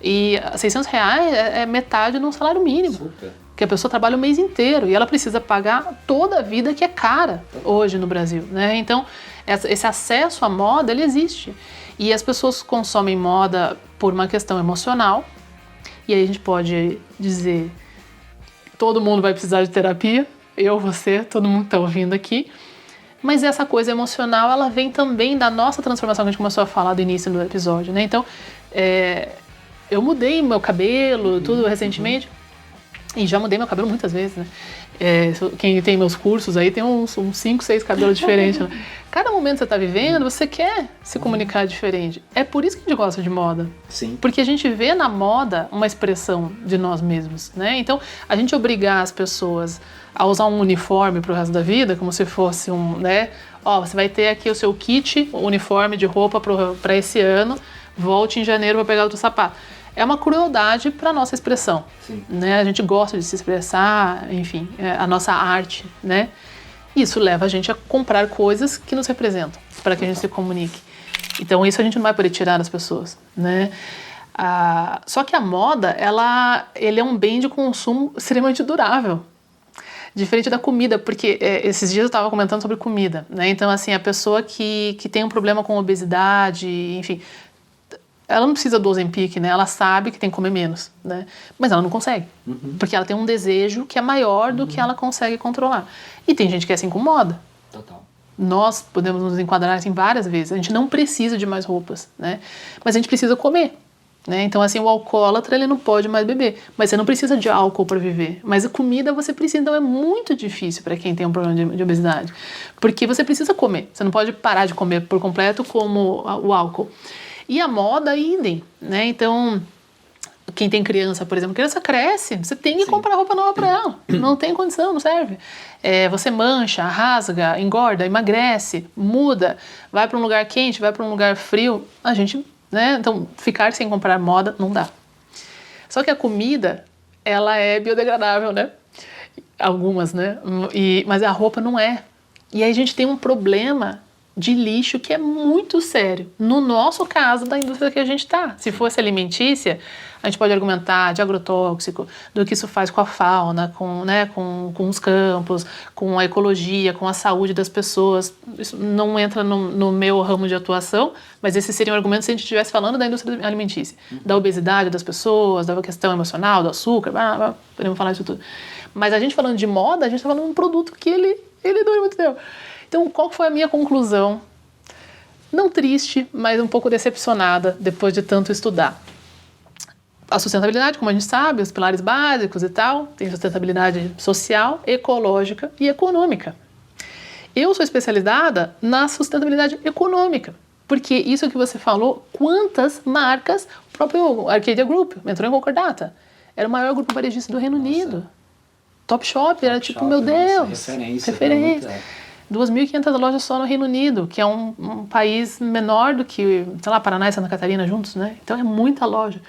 E R$600 é metade de um salário mínimo. Super. Que a pessoa trabalha o mês inteiro e ela precisa pagar toda a vida que é cara hoje no Brasil, né? Então, esse acesso à moda, ele existe. E as pessoas consomem moda por uma questão emocional. E aí a gente pode dizer, todo mundo vai precisar de terapia, eu, você, todo mundo que está ouvindo aqui. Mas essa coisa emocional, ela vem também da nossa transformação que a gente começou a falar do início do episódio, né? Então, eu mudei meu cabelo, tudo recentemente. E já mudei meu cabelo muitas vezes, né? Quem tem meus cursos aí tem uns 5, 6 cabelos diferentes. Né? Cada momento que você está vivendo, você quer se comunicar diferente. É por isso que a gente gosta de moda. Sim. Porque a gente vê na moda uma expressão de nós mesmos, né? Então, a gente obrigar as pessoas a usar um uniforme pro resto da vida, como se fosse né? Você vai ter aqui o seu kit, o uniforme de roupa para esse ano, volte em janeiro para pegar outro sapato. É uma crueldade para a nossa expressão, né? A gente gosta de se expressar, enfim, a nossa arte, né? Isso leva a gente a comprar coisas que nos representam, para que a gente se comunique. Então isso a gente não vai poder tirar das pessoas, né? Só que a moda, ele é um bem de consumo extremamente durável. Diferente da comida, porque esses dias eu estava comentando sobre comida, né? Então, assim, a pessoa que tem um problema com obesidade, enfim, ela não precisa do Ozempic, né? Ela sabe que tem que comer menos, né? Mas ela não consegue, porque ela tem um desejo que é maior do que ela consegue controlar. E tem gente que é assim com moda. Total. Nós podemos nos enquadrar assim várias vezes. A gente não precisa de mais roupas, né? Mas a gente precisa comer, né? Então, assim, o alcoólatra, ele não pode mais beber. Mas você não precisa de álcool para viver. Mas a comida você precisa. Então, é muito difícil para quem tem um problema de obesidade. Porque você precisa comer. Você não pode parar de comer por completo como o álcool. E a moda, idem, né? Então, quem tem criança, por exemplo, criança cresce, você tem que comprar roupa nova para ela. Não tem condição, não serve. Você mancha, rasga, engorda, emagrece, muda, vai para um lugar quente, vai para um lugar frio. A gente, né? Então, ficar sem comprar moda não dá. Só que a comida, ela é biodegradável, né? Algumas, né? Mas a roupa não é. E aí a gente tem um problema de lixo que é muito sério. No nosso caso, da indústria que a gente está. Se fosse alimentícia, a gente pode argumentar de agrotóxico, do que isso faz com a fauna, com os campos, com a ecologia, com a saúde das pessoas. Isso não entra no meu ramo de atuação, mas esses seriam argumentos se a gente estivesse falando da indústria alimentícia. Da obesidade das pessoas, da questão emocional, do açúcar, podemos falar isso tudo. Mas a gente falando de moda, a gente está falando de um produto que ele dura muito tempo. Então, qual foi a minha conclusão? Não triste, mas um pouco decepcionada depois de tanto estudar. A sustentabilidade, como a gente sabe, os pilares básicos e tal, tem sustentabilidade social, ecológica e econômica. Eu sou especializada na sustentabilidade econômica, porque isso que você falou, quantas marcas, o próprio Arcadia Group entrou em concordata. Era o maior grupo varejista do Reino Unido. Topshop era tipo, meu Deus, referência. 2.500 lojas só no Reino Unido, que é um país menor do que, sei lá, Paraná e Santa Catarina juntos, né? Então é muita loja.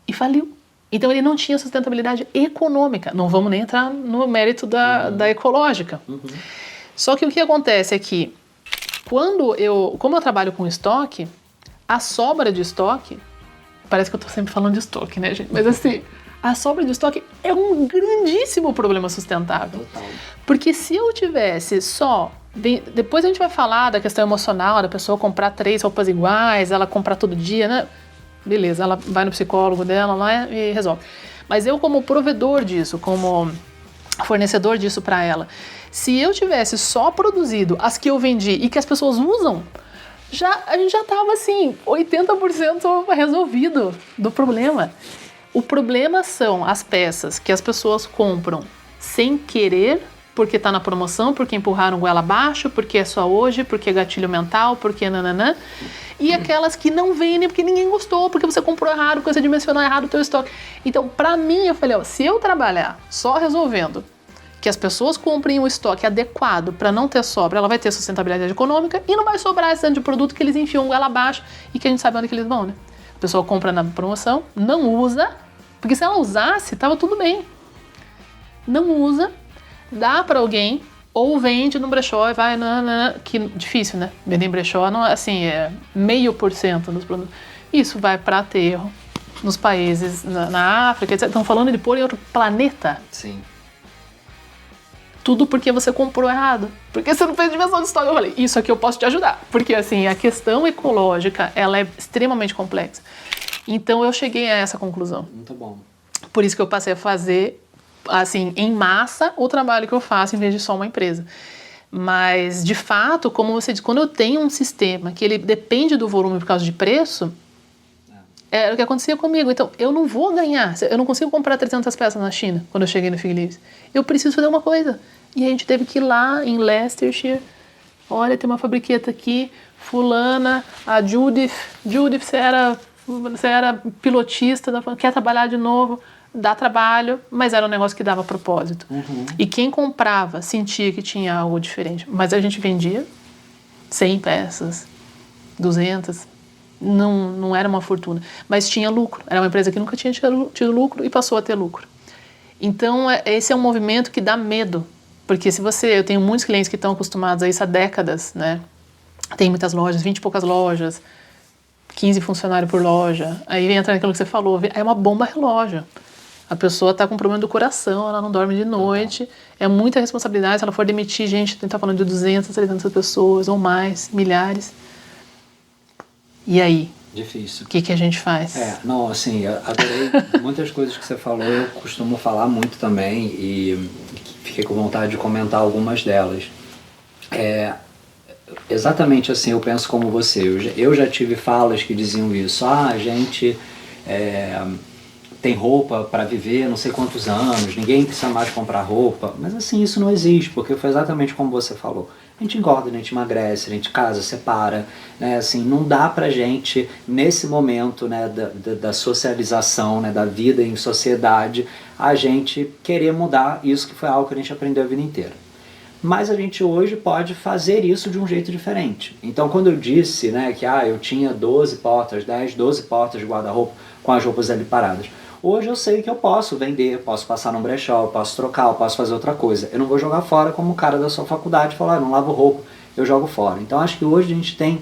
E faliu. Então ele não tinha sustentabilidade econômica. Não vamos nem entrar no mérito da ecológica. Só que o que acontece é que, como eu trabalho com estoque, a sobra de estoque, parece que eu estou sempre falando de estoque, né, gente? Mas assim, a sobra de estoque é um grandíssimo problema sustentável. Total. Porque se eu tivesse só... Depois a gente vai falar da questão emocional, da pessoa comprar 3 roupas iguais, ela comprar todo dia, né? Beleza, ela vai no psicólogo dela lá e resolve. Mas eu, como provedor disso, como fornecedor disso para ela, se eu tivesse só produzido as que eu vendi e que as pessoas usam, a gente já estava assim, 80% resolvido do problema. O problema são as peças que as pessoas compram sem querer porque tá na promoção, porque empurraram goela abaixo, porque é só hoje, porque é gatilho mental, porque nananã. E aquelas que não vendem porque ninguém gostou, porque você comprou errado, porque você dimensionou errado o teu estoque. Então, pra mim, eu falei, ó, se eu trabalhar só resolvendo que as pessoas comprem o estoque adequado para não ter sobra, ela vai ter sustentabilidade econômica e não vai sobrar esse tanto de produto que eles enfiam goela abaixo e que a gente sabe onde que eles vão, né? A pessoa compra na promoção, não usa, porque se ela usasse, tava tudo bem. Não usa, dá para alguém, ou vende no brechó e vai, que difícil, né? Vender em brechó, não, assim, é 0,5% dos produtos. Isso vai para aterro nos países, na África, etc. Estão falando de pôr em outro planeta. Sim. Tudo porque você comprou errado. Porque você não fez dimensão de estoque. Eu falei, isso aqui eu posso te ajudar. Porque, assim, a questão ecológica, ela é extremamente complexa. Então, eu cheguei a essa conclusão. Muito bom. Por isso que eu passei a fazer, assim, em massa, o trabalho que eu faço, em vez de só uma empresa. Mas, de fato, como você diz, quando eu tenho um sistema que ele depende do volume por causa de preço, é o que acontecia comigo. Então, eu não vou ganhar. Eu não consigo comprar 300 peças na China, quando eu cheguei no Fig Leaves. Eu preciso fazer uma coisa. E a gente teve que ir lá em Leicestershire. Olha, tem uma fabriqueta aqui, fulana, a Judith. Judith, você era pilotista, quer trabalhar de novo? Dá trabalho, mas era um negócio que dava propósito. Uhum. E quem comprava sentia que tinha algo diferente. Mas a gente vendia 100 peças, 200. Não era uma fortuna, mas tinha lucro. Era uma empresa que nunca tinha tido lucro e passou a ter lucro. Então, esse é um movimento que dá medo. Porque eu tenho muitos clientes que estão acostumados a isso há décadas, né? Tem muitas lojas, 20 e poucas lojas, 15 funcionários por loja. Aí entra naquilo que você falou, é uma bomba relógio. A pessoa está com problema do coração, ela não dorme de noite. É muita responsabilidade. Se ela for demitir gente, a gente está falando de 200, 300 pessoas ou mais, milhares. E aí? Difícil. O que a gente faz? Não, assim, eu adorei muitas coisas que você falou, eu costumo falar muito também e fiquei com vontade de comentar algumas delas. Exatamente assim, eu penso como você. Eu já tive falas que diziam isso. A gente tem roupa para viver não sei quantos anos, ninguém precisa mais comprar roupa. Mas assim, isso não existe, porque foi exatamente como você falou. A gente engorda, a gente emagrece, a gente casa, separa, né? Assim, não dá pra gente, nesse momento, né, da socialização, né, da vida em sociedade, a gente querer mudar isso que foi algo que a gente aprendeu a vida inteira. Mas a gente hoje pode fazer isso de um jeito diferente. Então, quando eu disse, né, que eu tinha 12 portas, 10, 12 portas de guarda-roupa com as roupas ali paradas, hoje eu sei que eu posso vender, posso passar num brechó, posso trocar, posso fazer outra coisa. Eu não vou jogar fora como o cara da sua faculdade falar, não lavo roupa, eu jogo fora. Então acho que hoje a gente tem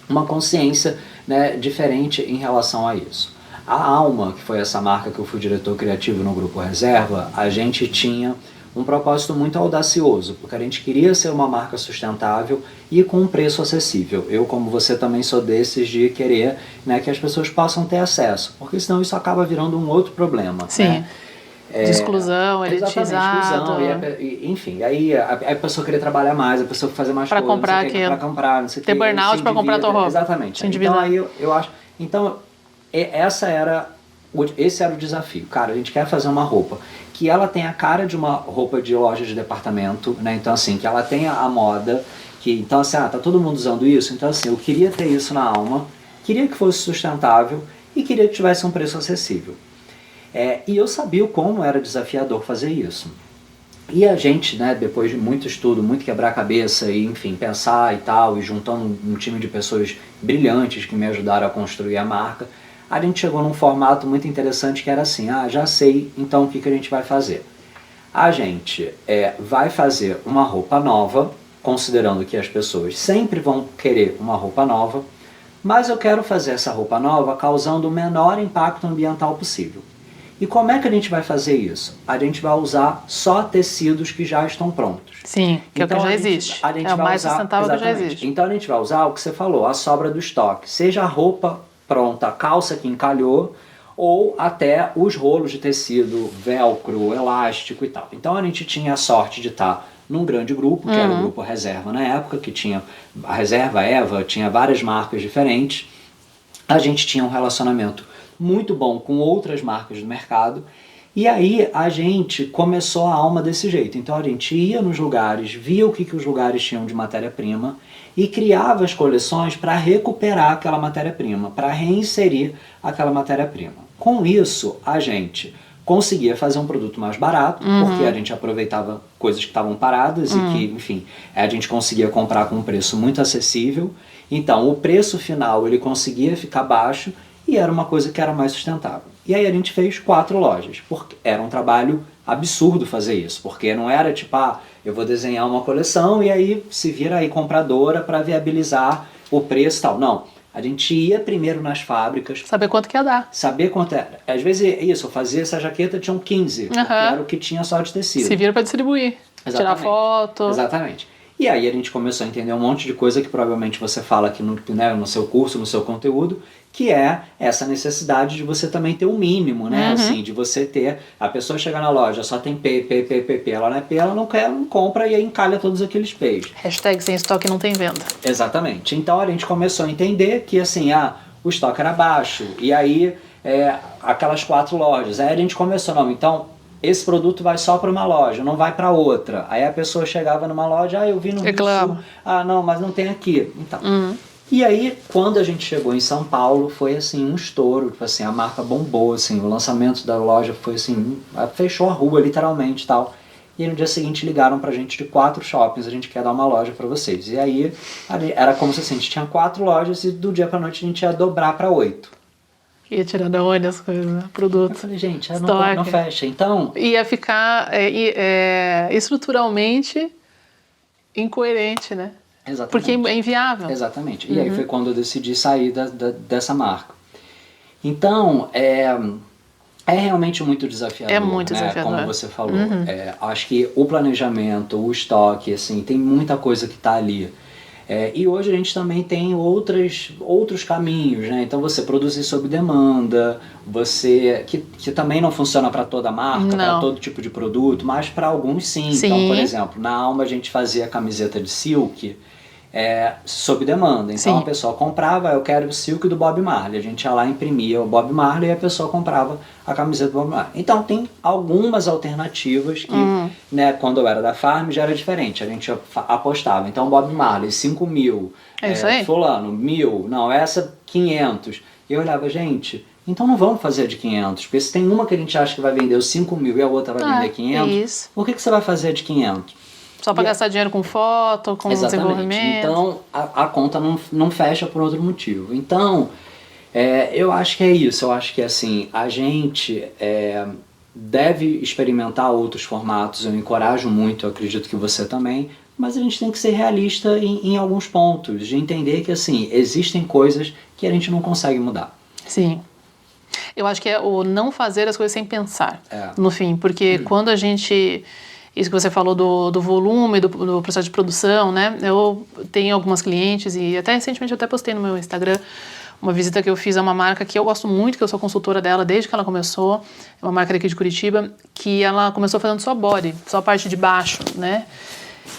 uma consciência, né, diferente em relação a isso. A Alma, que foi essa marca que eu fui diretor criativo no Grupo Reserva, a gente tinha um propósito muito audacioso, porque a gente queria ser uma marca sustentável e com um preço acessível. Eu, como você, também sou desses de querer, né, que as pessoas possam ter acesso, porque senão isso acaba virando um outro problema. Sim. Né? De exclusão, elitizado. Enfim, aí a pessoa querer trabalhar mais, a pessoa fazer mais coisas, para comprar, não sei o que. Ter burnout para comprar tua roupa. Exatamente. Então aí eu acho... Então, esse era o desafio. Cara, a gente quer fazer uma roupa que ela tenha a cara de uma roupa de loja de departamento, né? Então assim, que ela tenha a moda, que então assim, tá todo mundo usando isso, então assim, eu queria ter isso na Alma, queria que fosse sustentável e queria que tivesse um preço acessível. E eu sabia o como era desafiador fazer isso. E a gente, né, depois de muito estudo, muito quebrar a cabeça e, enfim, pensar e tal, e juntando um time de pessoas brilhantes que me ajudaram a construir a marca, a gente chegou num formato muito interessante que era assim, já sei então o que a gente vai fazer. A gente vai fazer uma roupa nova, considerando que as pessoas sempre vão querer uma roupa nova, mas eu quero fazer essa roupa nova causando o menor impacto ambiental possível. E como é que a gente vai fazer isso? A gente vai usar só tecidos que já estão prontos. Sim, que então, é o que já existe. É o mais sustentável que já existe. Então a gente vai usar o que você falou, a sobra do estoque. Seja a roupa pronta, a calça que encalhou, ou até os rolos de tecido, velcro, elástico e tal. Então a gente tinha a sorte de estar num grande grupo, que era o Grupo Reserva na época, que tinha a Reserva, Eva, tinha várias marcas diferentes. A gente tinha um relacionamento muito bom com outras marcas do mercado E aí a gente começou a alma desse jeito. Então a gente ia nos lugares, via o que os lugares tinham de matéria-prima e criava as coleções para recuperar aquela matéria-prima, para reinserir aquela matéria-prima. Com isso, a gente conseguia fazer um produto mais barato, porque a gente aproveitava coisas que estavam paradas e que, enfim, a gente conseguia comprar com um preço muito acessível. Então, o preço final ele conseguia ficar baixo e era uma coisa que era mais sustentável. E aí a gente fez 4 lojas, porque era um trabalho absurdo fazer isso, porque não era tipo, eu vou desenhar uma coleção e aí se vira aí compradora para viabilizar o preço e tal. Não. A gente ia primeiro nas fábricas. Saber quanto que ia dar. Saber quanto era. Às vezes, isso, eu fazia essa jaqueta, tinham 15, porque era o que tinha só de tecido. Se vira para distribuir. Exatamente. Tirar foto. Exatamente. E aí a gente começou a entender um monte de coisa que provavelmente você fala aqui no seu curso, no seu conteúdo, que é essa necessidade de você também ter o mínimo, né? Assim, de você ter... A pessoa chega na loja, só tem P, ela não é P, ela não quer, não compra e aí encalha todos aqueles P's. Hashtag sem estoque não tem venda. Exatamente. Então a gente começou a entender que assim, o estoque era baixo. E aí, aquelas 4 lojas. Aí a gente começou, não, então esse produto vai só para uma loja, não vai para outra. Aí a pessoa chegava numa loja, eu vi no Rio Sul. Não, mas não tem aqui. Então... E aí, quando a gente chegou em São Paulo, foi assim, um estouro, tipo assim, a marca bombou, assim, o lançamento da loja foi assim, fechou a rua literalmente e tal. E aí, no dia seguinte ligaram pra gente de 4 shoppings, a gente quer dar uma loja pra vocês. E aí, era como se assim, a gente tinha 4 lojas e do dia pra noite a gente ia dobrar pra 8. Ia tirar da onde as coisas, né? Produto. Eu falei, gente, não fecha, então... Ia ficar estruturalmente incoerente, né? Exatamente. Porque é inviável. Exatamente. E aí foi quando eu decidi sair dessa marca. Então, é realmente muito desafiador. É muito desafiador. Como você falou. Acho que o planejamento, o estoque, assim, tem muita coisa que está ali. E hoje a gente também tem outros caminhos, né? Então você produzir sob demanda, que também não funciona para toda marca, para todo tipo de produto, mas para alguns sim. Então, por exemplo, na Alma a gente fazia camiseta de silk sob demanda. Então a pessoa comprava, eu quero o silk do Bob Marley. A gente ia lá, imprimia o Bob Marley e a pessoa comprava a camiseta do Bob Marley. Então tem algumas alternativas que, né, quando eu era da Farm já era diferente. A gente apostava. Então Bob Marley, 5 mil. Isso aí. Fulano, 1.000. Não, essa 500. E eu olhava, gente... Então não vamos fazer de 500, porque se tem uma que a gente acha que vai vender os 5 mil e a outra vai vender 500, por que você vai fazer de 500? Só para gastar dinheiro com foto, com desenvolvimento. Então a conta não fecha por outro motivo. Então eu acho que é isso. Eu acho que assim, a gente deve experimentar outros formatos. Eu encorajo muito, eu acredito que você também. Mas a gente tem que ser realista em alguns pontos. De entender que assim, existem coisas que a gente não consegue mudar. Sim. Eu acho que é o não fazer as coisas sem pensar, no fim. Porque quando a gente... Isso que você falou do volume, do processo de produção, né? Eu tenho algumas clientes e até recentemente eu até postei no meu Instagram uma visita que eu fiz a uma marca que eu gosto muito, que eu sou consultora dela desde que ela começou. É uma marca daqui de Curitiba, que ela começou fazendo só body, só a parte de baixo, né?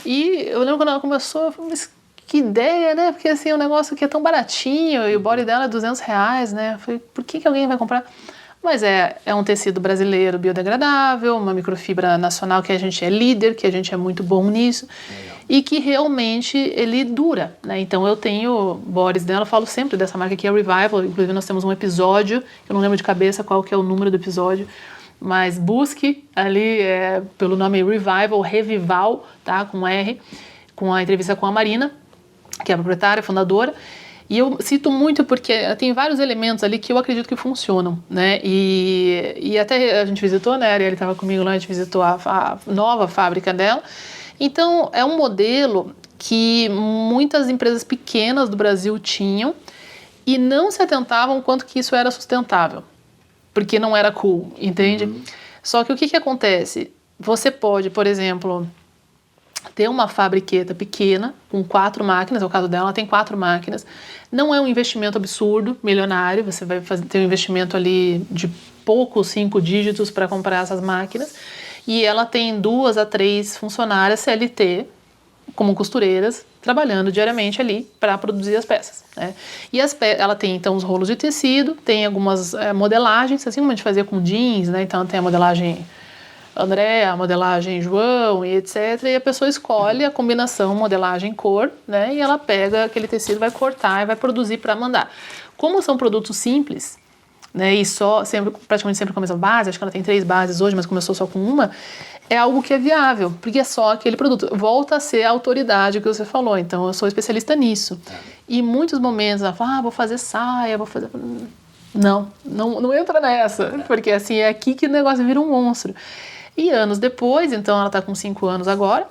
E eu lembro quando ela começou, eu falei, mas que ideia, né? Porque assim, um negócio que é tão baratinho e o body dela é R$200, né? Eu falei, por que alguém vai comprar? Mas é um tecido brasileiro biodegradável, uma microfibra nacional que a gente é líder, que a gente é muito bom nisso. Legal. E que realmente ele dura, né? Então eu tenho bodies dela, eu falo sempre dessa marca aqui, a Revival, inclusive nós temos um episódio, eu não lembro de cabeça qual que é o número do episódio, mas busque ali pelo nome Revival, tá? Com R, com a entrevista com a Marina, que é a proprietária, fundadora. E eu cito muito porque tem vários elementos ali que eu acredito que funcionam, né? E até a gente visitou, né? A Arielle estava comigo lá, a gente visitou a nova fábrica dela. Então, é um modelo que muitas empresas pequenas do Brasil tinham e não se atentavam quanto que isso era sustentável, porque não era cool, entende? Só que o que acontece? Você pode, por exemplo... ter uma fabriqueta pequena, com 4 máquinas, é o caso dela, ela tem 4 máquinas. Não é um investimento absurdo, milionário, você vai ter um investimento ali de poucos 5 dígitos para comprar essas máquinas. E ela tem 2 a 3 funcionárias CLT, como costureiras, trabalhando diariamente ali para produzir as peças, né? E ela tem então os rolos de tecido, tem algumas modelagens, assim como a gente fazia com jeans, né? Então tem a modelagem André, a modelagem João e etc. E a pessoa escolhe a combinação modelagem-cor, né? E ela pega aquele tecido, vai cortar e vai produzir para mandar. Como são produtos simples, né? E praticamente sempre com a mesma base, acho que ela tem 3 bases hoje, mas começou só com uma, é algo que é viável, porque é só aquele produto. Volta a ser a autoridade que você falou, então eu sou especialista nisso. E em muitos momentos ela fala, vou fazer saia, vou fazer... Não entra nessa, porque assim, é aqui que o negócio vira um monstro. E anos depois, então ela está com 5 anos agora,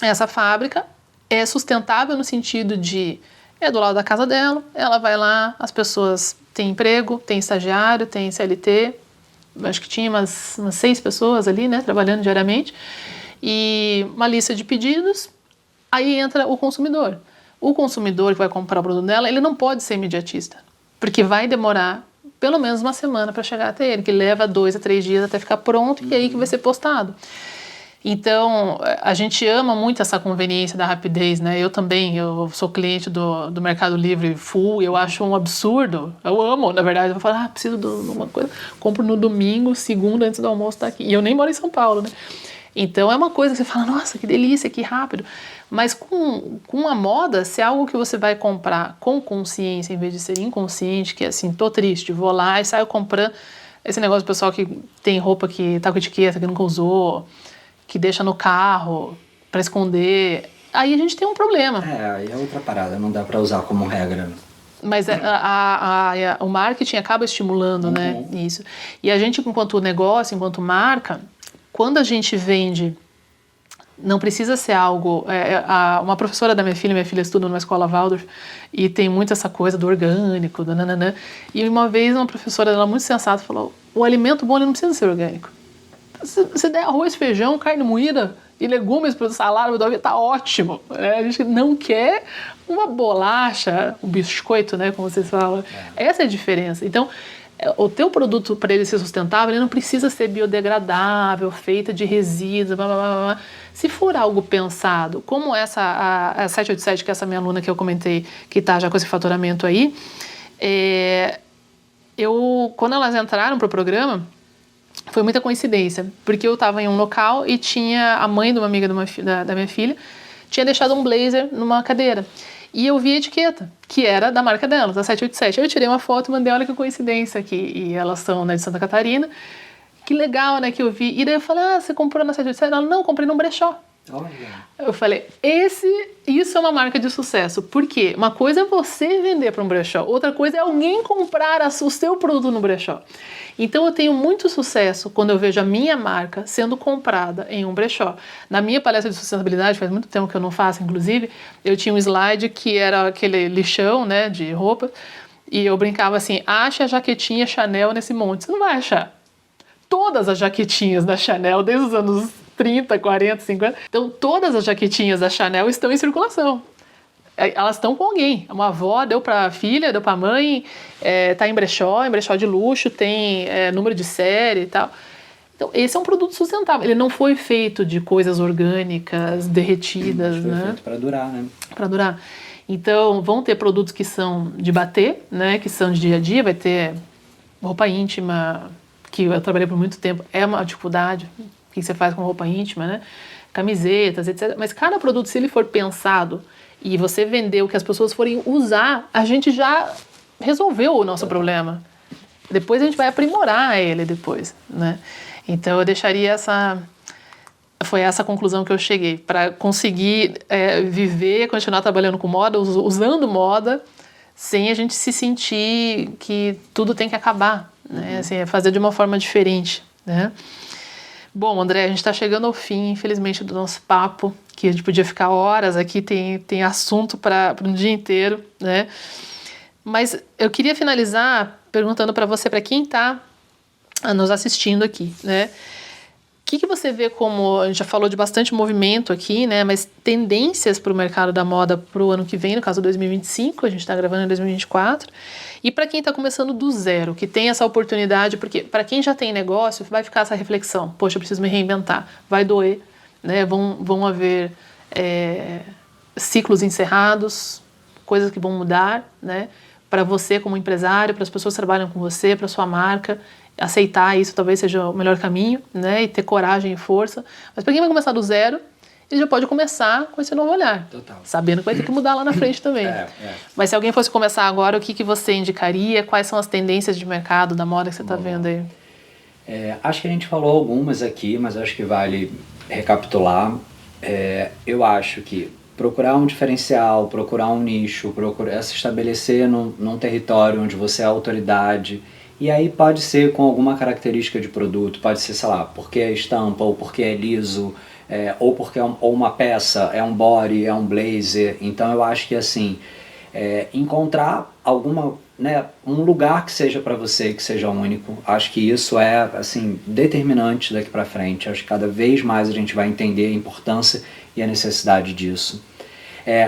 essa fábrica é sustentável no sentido de, é do lado da casa dela, ela vai lá, as pessoas têm emprego, tem estagiário, tem CLT, acho que tinha umas 6 pessoas ali, né, trabalhando diariamente, e uma lista de pedidos, aí entra o consumidor. O consumidor que vai comprar o produto dela, ele não pode ser imediatista, porque vai demorar pelo menos uma semana para chegar até ele, que leva 2 a 3 dias até ficar pronto, e aí que vai ser postado. Então, a gente ama muito essa conveniência da rapidez, né? Eu também, eu sou cliente do Mercado Livre full, eu acho um absurdo, eu amo, na verdade, eu vou falar, preciso de uma coisa, compro no domingo, segunda, antes do almoço tá aqui, e eu nem moro em São Paulo, né? Então, é uma coisa que você fala, nossa, que delícia, que rápido, mas com a moda, se é algo que você vai comprar com consciência, em vez de ser inconsciente, que é assim, tô triste, vou lá e saio comprando, esse negócio do pessoal que tem roupa que tá com etiqueta, que nunca usou, que deixa no carro para esconder, aí a gente tem um problema. Aí é outra parada, não dá para usar como regra. Mas o marketing acaba estimulando, né, isso. E a gente, enquanto negócio, enquanto marca, quando a gente vende, não precisa ser algo... uma professora da minha filha estuda numa escola Waldorf, e tem muito essa coisa do orgânico, do nananã. E uma vez uma professora dela muito sensata falou, o alimento bom ele não precisa ser orgânico. Se der arroz, feijão, carne moída e legumes para o salada, tá ótimo. A gente não quer uma bolacha, um biscoito, né, como vocês falam. Essa é a diferença. Então, o teu produto, para ele ser sustentável, ele não precisa ser biodegradável, feita de resíduos, blá, blá, blá, blá. Se for algo pensado, como a 787, que é essa minha aluna que eu comentei, que está já com esse faturamento aí, quando elas entraram para o programa, foi muita coincidência, porque eu estava em um local e tinha a mãe de uma amiga da minha filha, tinha deixado um blazer numa cadeira. E eu vi a etiqueta, que era da marca delas, a 787. Eu tirei uma foto e mandei, olha que coincidência aqui. E elas são, né, de Santa Catarina. Que legal, né, que eu vi. E daí eu falei, você comprou na 787? Ela, não, comprei num brechó. Olha. Eu falei, isso é uma marca de sucesso. Por quê? Uma coisa é você vender para um brechó, outra coisa é alguém comprar o seu produto no brechó. Então eu tenho muito sucesso quando eu vejo a minha marca sendo comprada em um brechó. Na minha palestra de sustentabilidade, faz muito tempo que eu não faço, inclusive, eu tinha um slide que era aquele lixão, né, de roupa, e eu brincava assim, ache a jaquetinha Chanel nesse monte. Você não vai achar. Todas as jaquetinhas da Chanel, desde os anos 30, 40, 50. Então, todas as jaquetinhas da Chanel estão em circulação. Elas estão com alguém. Uma avó deu para a filha, deu para a mãe, tá em brechó de luxo, tem número de série e tal. Então, esse é um produto sustentável. Ele não foi feito de coisas orgânicas, derretidas, foi né? feito para durar, né? Para durar. Então, vão ter produtos que são de bater, né? Que são de dia a dia. Vai ter roupa íntima, que eu trabalhei por muito tempo. É uma dificuldade. O que você faz com roupa íntima, né? Camisetas, etc. Mas cada produto, se ele for pensado e você vender o que as pessoas forem usar, a gente já resolveu o nosso problema. Depois a gente vai aprimorar ele depois, né? Então eu deixaria foi essa conclusão que eu cheguei, para conseguir viver, continuar trabalhando com moda, usando moda, sem a gente se sentir que tudo tem que acabar, né? Assim, fazer de uma forma diferente, né? Bom, André, a gente está chegando ao fim, infelizmente, do nosso papo, que a gente podia ficar horas aqui, tem assunto para um dia inteiro, né? Mas eu queria finalizar perguntando para você, para quem está nos assistindo aqui, né? O que você vê como, a gente já falou de bastante movimento aqui, né? Mas tendências para o mercado da moda para o ano que vem, no caso 2025, a gente está gravando em 2024. E para quem está começando do zero, que tem essa oportunidade, porque para quem já tem negócio, vai ficar essa reflexão. Poxa, eu preciso me reinventar. Vai doer, né? Vão haver ciclos encerrados, coisas que vão mudar, né? Para você como empresário, para as pessoas que trabalham com você, para sua marca, aceitar isso talvez seja o melhor caminho, né? E ter coragem e força. Mas para quem vai começar do zero, ele já pode começar com esse novo olhar. Total. Sabendo que vai ter que mudar lá na frente também. Mas se alguém fosse começar agora, o que você indicaria? Quais são as tendências de mercado da moda que você está vendo aí? Acho que a gente falou algumas aqui, mas acho que vale recapitular. Eu acho que procurar um diferencial, procurar um nicho, procurar se estabelecer num território onde você é autoridade. E aí pode ser com alguma característica de produto, pode ser, sei lá, porque é estampa, ou porque é liso, ou porque ou uma peça, é um body, é um blazer. Então eu acho que assim, encontrar alguma, né, um lugar que seja para você, que seja único, acho que isso é assim, determinante daqui para frente. Acho que cada vez mais a gente vai entender a importância e a necessidade disso.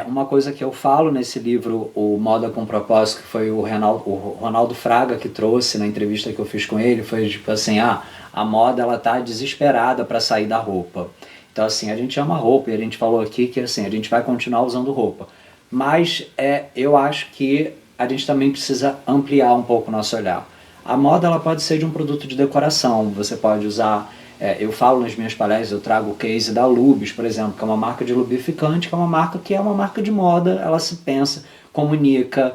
Uma coisa que eu falo nesse livro, o Moda com Propósito, que foi o Ronaldo Fraga que trouxe na entrevista que eu fiz com ele, foi tipo assim, a moda ela tá desesperada para sair da roupa. Então assim, a gente ama roupa e a gente falou aqui que assim, a gente vai continuar usando roupa. Mas eu acho que a gente também precisa ampliar um pouco o nosso olhar. A moda ela pode ser de um produto de decoração, você pode usar... eu falo nas minhas palestras, eu trago o case da Lubes, por exemplo, que é uma marca de lubrificante, que é uma marca de moda, ela se pensa, comunica,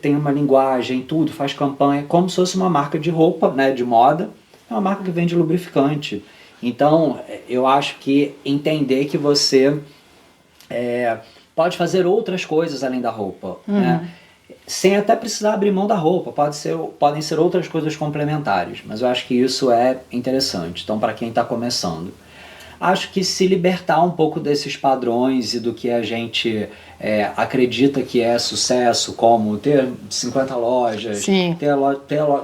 tem uma linguagem, tudo, faz campanha, como se fosse uma marca de roupa, né, de moda, é uma marca que vende lubrificante. Então, eu acho que entender que você pode fazer outras coisas além da roupa, né? Sem até precisar abrir mão da roupa, podem ser outras coisas complementares, mas eu acho que isso é interessante. Então, para quem está começando, acho que se libertar um pouco desses padrões e do que a gente acredita que é sucesso, como ter 50 lojas,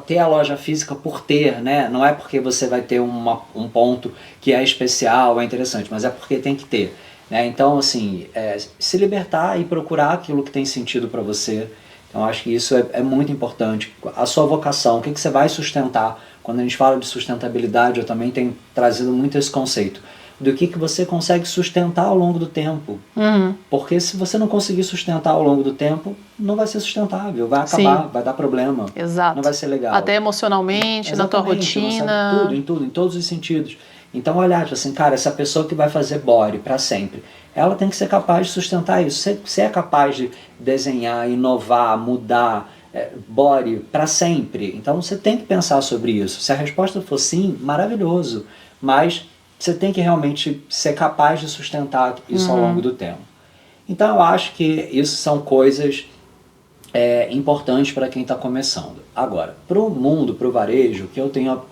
ter a loja física por ter, né? Não é porque você vai ter um ponto que é especial, é interessante, mas é porque tem que ter, né? Então, assim, se libertar e procurar aquilo que tem sentido para você. Então acho que isso é muito importante. A sua vocação, o que você vai sustentar. Quando a gente fala de sustentabilidade, eu também tenho trazido muito esse conceito. Do que você consegue sustentar ao longo do tempo. Porque se você não conseguir sustentar ao longo do tempo, não vai ser sustentável, vai acabar, vai dar problema. Exato. Não vai ser legal. Até emocionalmente, na tua rotina. Tudo, em todos os sentidos. Então olhar, tipo assim, cara, essa pessoa que vai fazer body para sempre, ela tem que ser capaz de sustentar isso. Você é capaz de desenhar, inovar, mudar body para sempre. Então você tem que pensar sobre isso. Se a resposta for sim, maravilhoso. Mas você tem que realmente ser capaz de sustentar isso ao longo do tempo. Então eu acho que isso são coisas importantes para quem está começando. Agora, para o mundo, para o varejo, que eu tenho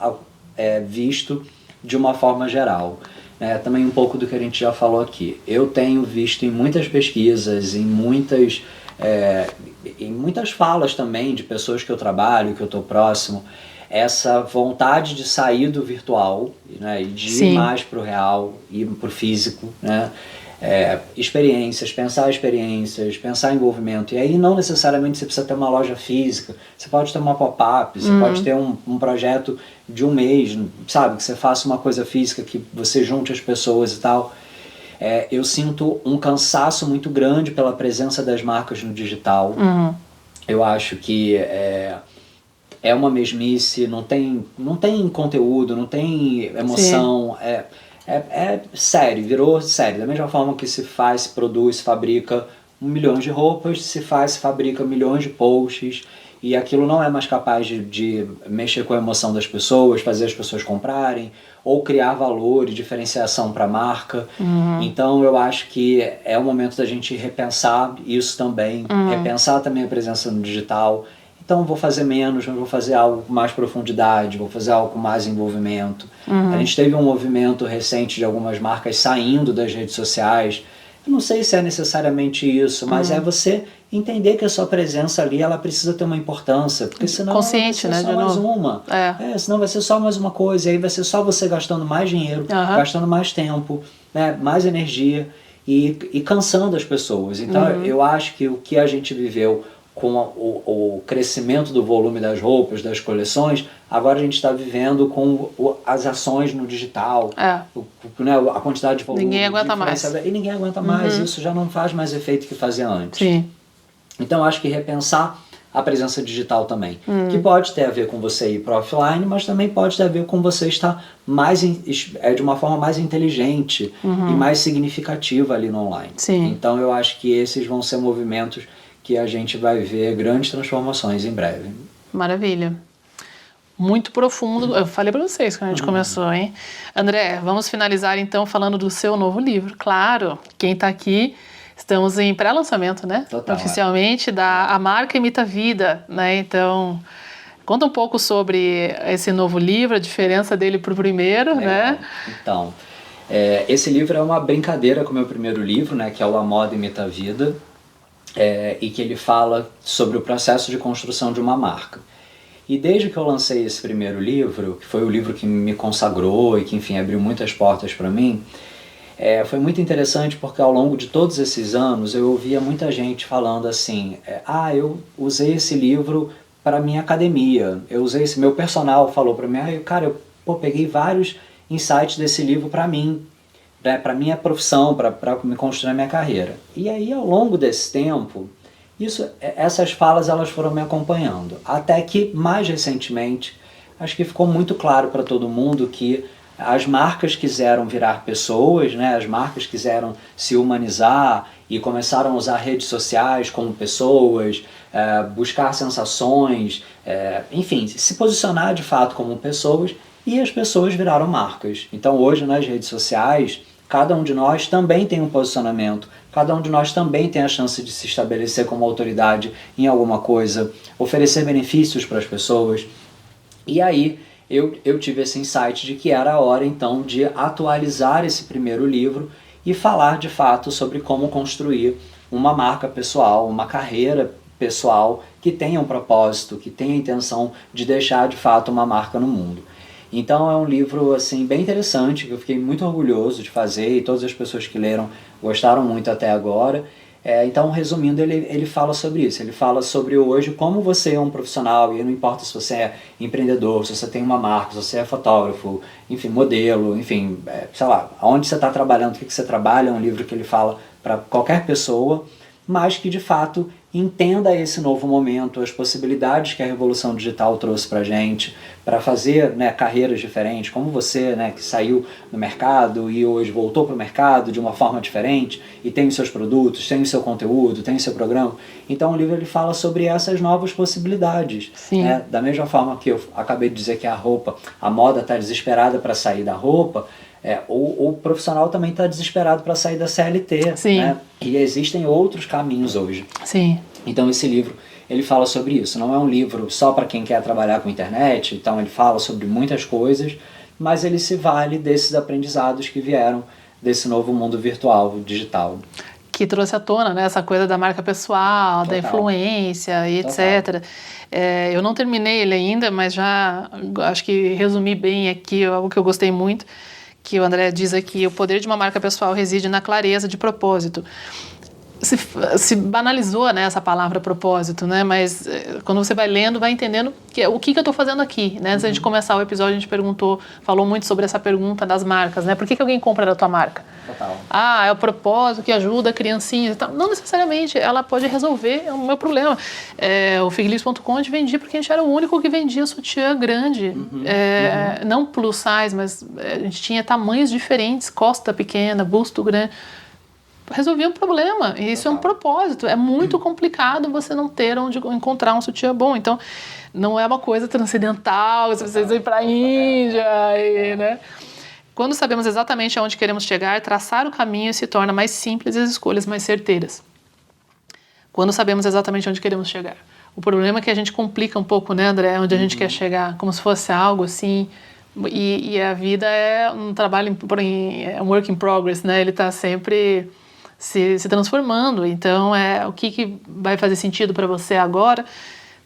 visto de uma forma geral, também um pouco do que a gente já falou aqui. Eu tenho visto em muitas pesquisas, em muitas falas também de pessoas que eu trabalho, que eu estou próximo, essa vontade de sair do virtual, né, e de ir mais para o real, ir para o físico, né? Experiências, pensar em envolvimento. E aí não necessariamente você precisa ter uma loja física, você pode ter uma pop-up, você pode ter um projeto de um mês, sabe, que você faça uma coisa física, que você junte as pessoas e tal. Eu sinto um cansaço muito grande pela presença das marcas no digital. Eu acho que é uma mesmice, não tem conteúdo, não tem emoção, série, virou série. Da mesma forma que se faz, se produz, se fabrica 1 milhão de roupas, se fabrica milhões de posts, e aquilo não é mais capaz de mexer com a emoção das pessoas, fazer as pessoas comprarem, ou criar valor e diferenciação para a marca. Então eu acho que é o momento da gente repensar isso também, repensar também a presença no digital. Então vou fazer menos, mas vou fazer algo com mais profundidade, vou fazer algo com mais envolvimento. A gente teve um movimento recente de algumas marcas saindo das redes sociais. Eu não sei se é necessariamente isso, mas é você entender que a sua presença ali ela precisa ter uma importância, porque senão consciente, vai ser só mais uma. Senão vai ser só mais uma coisa, e aí vai ser só você gastando mais dinheiro, gastando mais tempo, né, mais energia e cansando as pessoas. Então eu acho que o que a gente viveu com o crescimento do volume das roupas, das coleções, agora a gente está vivendo com as ações no digital, né, a quantidade de volume. Ninguém aguenta mais. E ninguém aguenta mais, isso já não faz mais efeito que fazia antes. Sim. Então acho que repensar a presença digital também, que pode ter a ver com você ir para offline, mas também pode ter a ver com você estar de uma forma mais inteligente e mais significativa ali no online. Sim. Então eu acho que esses vão ser movimentos que a gente vai ver grandes transformações em breve. Maravilha. Muito profundo. Eu falei para vocês quando a gente começou, hein? André, vamos finalizar então falando do seu novo livro. Claro, quem está aqui, estamos em pré-lançamento, né? Total, oficialmente, A Marca Imita a Vida, né? Então, conta um pouco sobre esse novo livro, a diferença dele para o primeiro, né? Então, esse livro é uma brincadeira com o meu primeiro livro, né? Que é o A Moda Imita a Vida. E que ele fala sobre o processo de construção de uma marca. E desde que eu lancei esse primeiro livro, que foi o livro que me consagrou e que, enfim, abriu muitas portas para mim, foi muito interessante porque ao longo de todos esses anos eu ouvia muita gente falando assim, eu usei esse livro para minha academia, meu personal falou para mim, cara, eu peguei vários insights desse livro para mim, para minha profissão, para me construir a minha carreira. E aí, ao longo desse tempo, essas falas elas foram me acompanhando. Até que, mais recentemente, acho que ficou muito claro para todo mundo que as marcas quiseram virar pessoas, né? As marcas quiseram se humanizar e começaram a usar redes sociais como pessoas, buscar sensações, enfim, se posicionar de fato como pessoas, e as pessoas viraram marcas. Então hoje nas redes sociais, cada um de nós também tem um posicionamento, cada um de nós também tem a chance de se estabelecer como autoridade em alguma coisa, oferecer benefícios para as pessoas. E aí eu tive esse insight de que era a hora então de atualizar esse primeiro livro e falar de fato sobre como construir uma marca pessoal, uma carreira pessoal que tenha um propósito, que tenha a intenção de deixar de fato uma marca no mundo. Então é um livro assim, bem interessante, que eu fiquei muito orgulhoso de fazer e todas as pessoas que leram gostaram muito até agora. Então, resumindo, ele fala sobre isso. Ele fala sobre hoje como você é um profissional, e não importa se você é empreendedor, se você tem uma marca, se você é fotógrafo, enfim, modelo, enfim, sei lá, onde você está trabalhando, o que você trabalha, é um livro que ele fala para qualquer pessoa, mas que de fato entenda esse novo momento, as possibilidades que a revolução digital trouxe para a gente, para fazer, né, carreiras diferentes, como você, né, que saiu do mercado e hoje voltou para o mercado de uma forma diferente e tem os seus produtos, tem o seu conteúdo, tem o seu programa. Então o livro ele fala sobre essas novas possibilidades. Né? Da mesma forma que eu acabei de dizer que a moda está desesperada para sair da roupa, o profissional também está desesperado para sair da CLT. Né? E existem outros caminhos hoje. Sim. Então esse livro ele fala sobre isso. Não é um livro só para quem quer trabalhar com internet, então ele fala sobre muitas coisas, mas ele se vale desses aprendizados que vieram desse novo mundo virtual, digital. Que trouxe à tona, né, essa coisa da marca pessoal, da influência e etc. Eu não terminei ele ainda, mas já acho que resumi bem aqui algo que eu gostei muito, que o André diz aqui: o poder de uma marca pessoal reside na clareza de propósito. Se banalizou, né, essa palavra propósito, né, mas quando você vai lendo, vai entendendo o que eu estou fazendo aqui, né? Antes de começar o episódio, a gente falou muito sobre essa pergunta das marcas, né? Por que alguém compra da tua marca? Total. É o propósito que ajuda criancinhas e tal. Não necessariamente, ela pode resolver o meu problema. O Figuelis.com a gente vendia porque a gente era o único que vendia sutiã grande, não plus size, mas a gente tinha tamanhos diferentes, costa pequena, busto grande. Resolvia um problema, e isso é um propósito. É muito complicado você não ter onde encontrar um sutiã bom. Então, não é uma coisa transcendental, se vocês irem para a Índia, né? Quando sabemos exatamente aonde queremos chegar, traçar o caminho se torna mais simples e as escolhas mais certeiras. Quando sabemos exatamente onde queremos chegar. O problema é que a gente complica um pouco, né, André, onde a gente quer chegar, como se fosse algo assim. E a vida é um trabalho, é um work in progress, né? Ele está sempre se transformando. Então, o que vai fazer sentido para você agora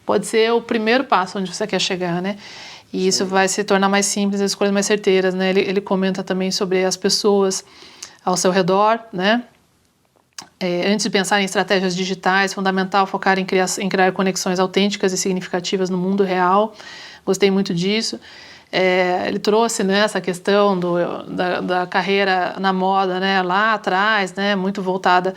pode ser o primeiro passo onde você quer chegar, né? E isso vai se tornar mais simples, as escolhas mais certeiras, né? Ele comenta também sobre as pessoas ao seu redor, né? Antes de pensar em estratégias digitais, fundamental focar em criar conexões autênticas e significativas no mundo real. Gostei muito disso. Ele trouxe, né, essa questão da carreira na moda, né, lá atrás, né, muito voltada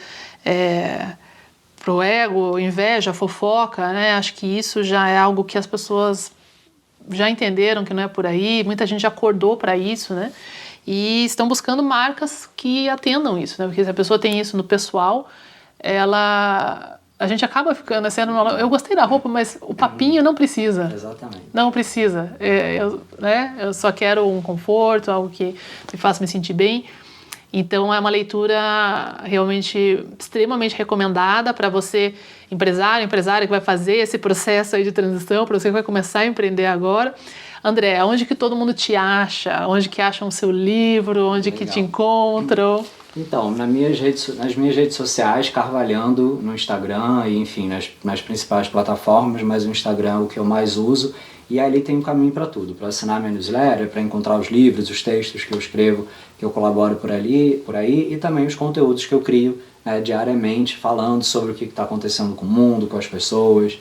para o ego, inveja, fofoca, né? Acho que isso já é algo que as pessoas já entenderam que não é por aí. Muita gente já acordou para isso, né? E estão buscando marcas que atendam isso, né? Porque se a pessoa tem isso no pessoal, a gente acaba ficando assim, eu gostei da roupa, mas o papinho não precisa. Exatamente. Não precisa. Eu só quero um conforto, algo que me faça me sentir bem. Então, é uma leitura realmente extremamente recomendada para você, empresária que vai fazer esse processo aí de transição, para você que vai começar a empreender agora. André, onde que todo mundo te acha? Onde que acham o seu livro? Onde que te encontram? Então, nas minhas redes sociais, Carvalhando no Instagram e, enfim, nas principais plataformas, mas o Instagram é o que eu mais uso. E ali tem um caminho para tudo, para assinar minha newsletter, para encontrar os livros, os textos que eu escrevo, que eu colaboro por aí, e também os conteúdos que eu crio, né, diariamente, falando sobre o que está acontecendo com o mundo, com as pessoas.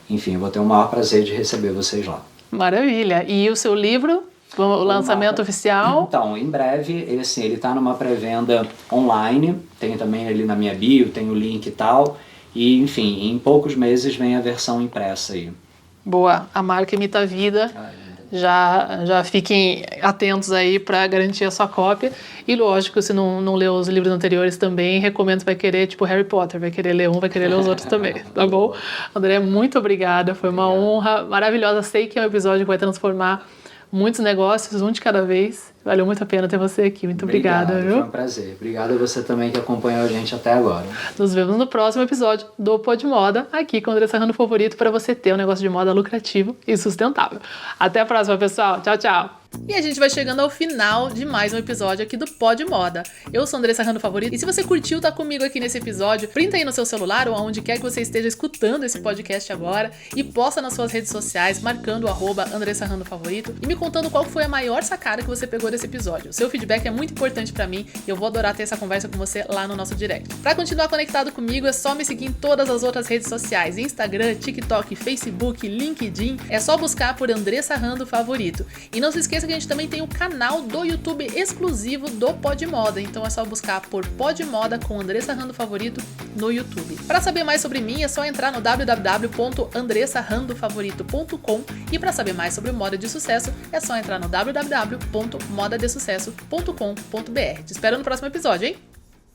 Enfim, eu vou ter o maior prazer de receber vocês lá. Maravilha! E o seu livro, o lançamento oficial? Então, em breve, ele está numa pré-venda online, tem também ali na minha bio, tem o link e tal, e enfim, em poucos meses vem a versão impressa aí. Boa, a marca imita a vida. Já fiquem atentos aí para garantir a sua cópia. E lógico, se não leu os livros anteriores também, recomendo, vai querer, tipo Harry Potter, vai querer ler um, vai querer ler os outros também, tá bom? André, muito obrigada, foi uma honra maravilhosa. Sei que é um episódio que vai transformar muitos negócios, um de cada vez. Valeu muito a pena ter você aqui. Muito obrigada, viu? Foi um prazer. Obrigado a você também que acompanhou a gente até agora. Nos vemos no próximo episódio do Pod Moda, aqui com o Andressa Rando Favorito, para você ter um negócio de moda lucrativo e sustentável. Até a próxima, pessoal. Tchau, tchau. E a gente vai chegando ao final de mais um episódio aqui do Pod Moda. Eu sou Andressa Rando Favorito, e se você curtiu tá comigo aqui nesse episódio, printa aí no seu celular ou aonde quer que você esteja escutando esse podcast agora e posta nas suas redes sociais, marcando o @Andressa Rando Favorito e me contando qual foi a maior sacada que você pegou desse episódio. O seu feedback é muito importante pra mim e eu vou adorar ter essa conversa com você lá no nosso direct. Pra continuar conectado comigo, é só me seguir em todas as outras redes sociais: Instagram, TikTok, Facebook, LinkedIn. É só buscar por Andressa Rando Favorito. E não se esqueça que a gente também tem o canal do YouTube exclusivo do Pod Moda, então é só buscar por Pod Moda com Andressa Rando Favorito no YouTube. Para saber mais sobre mim, é só entrar no www.andressarandofavorito.com e para saber mais sobre moda de sucesso, é só entrar no www.modadesucesso.com.br. Te espero no próximo episódio, hein?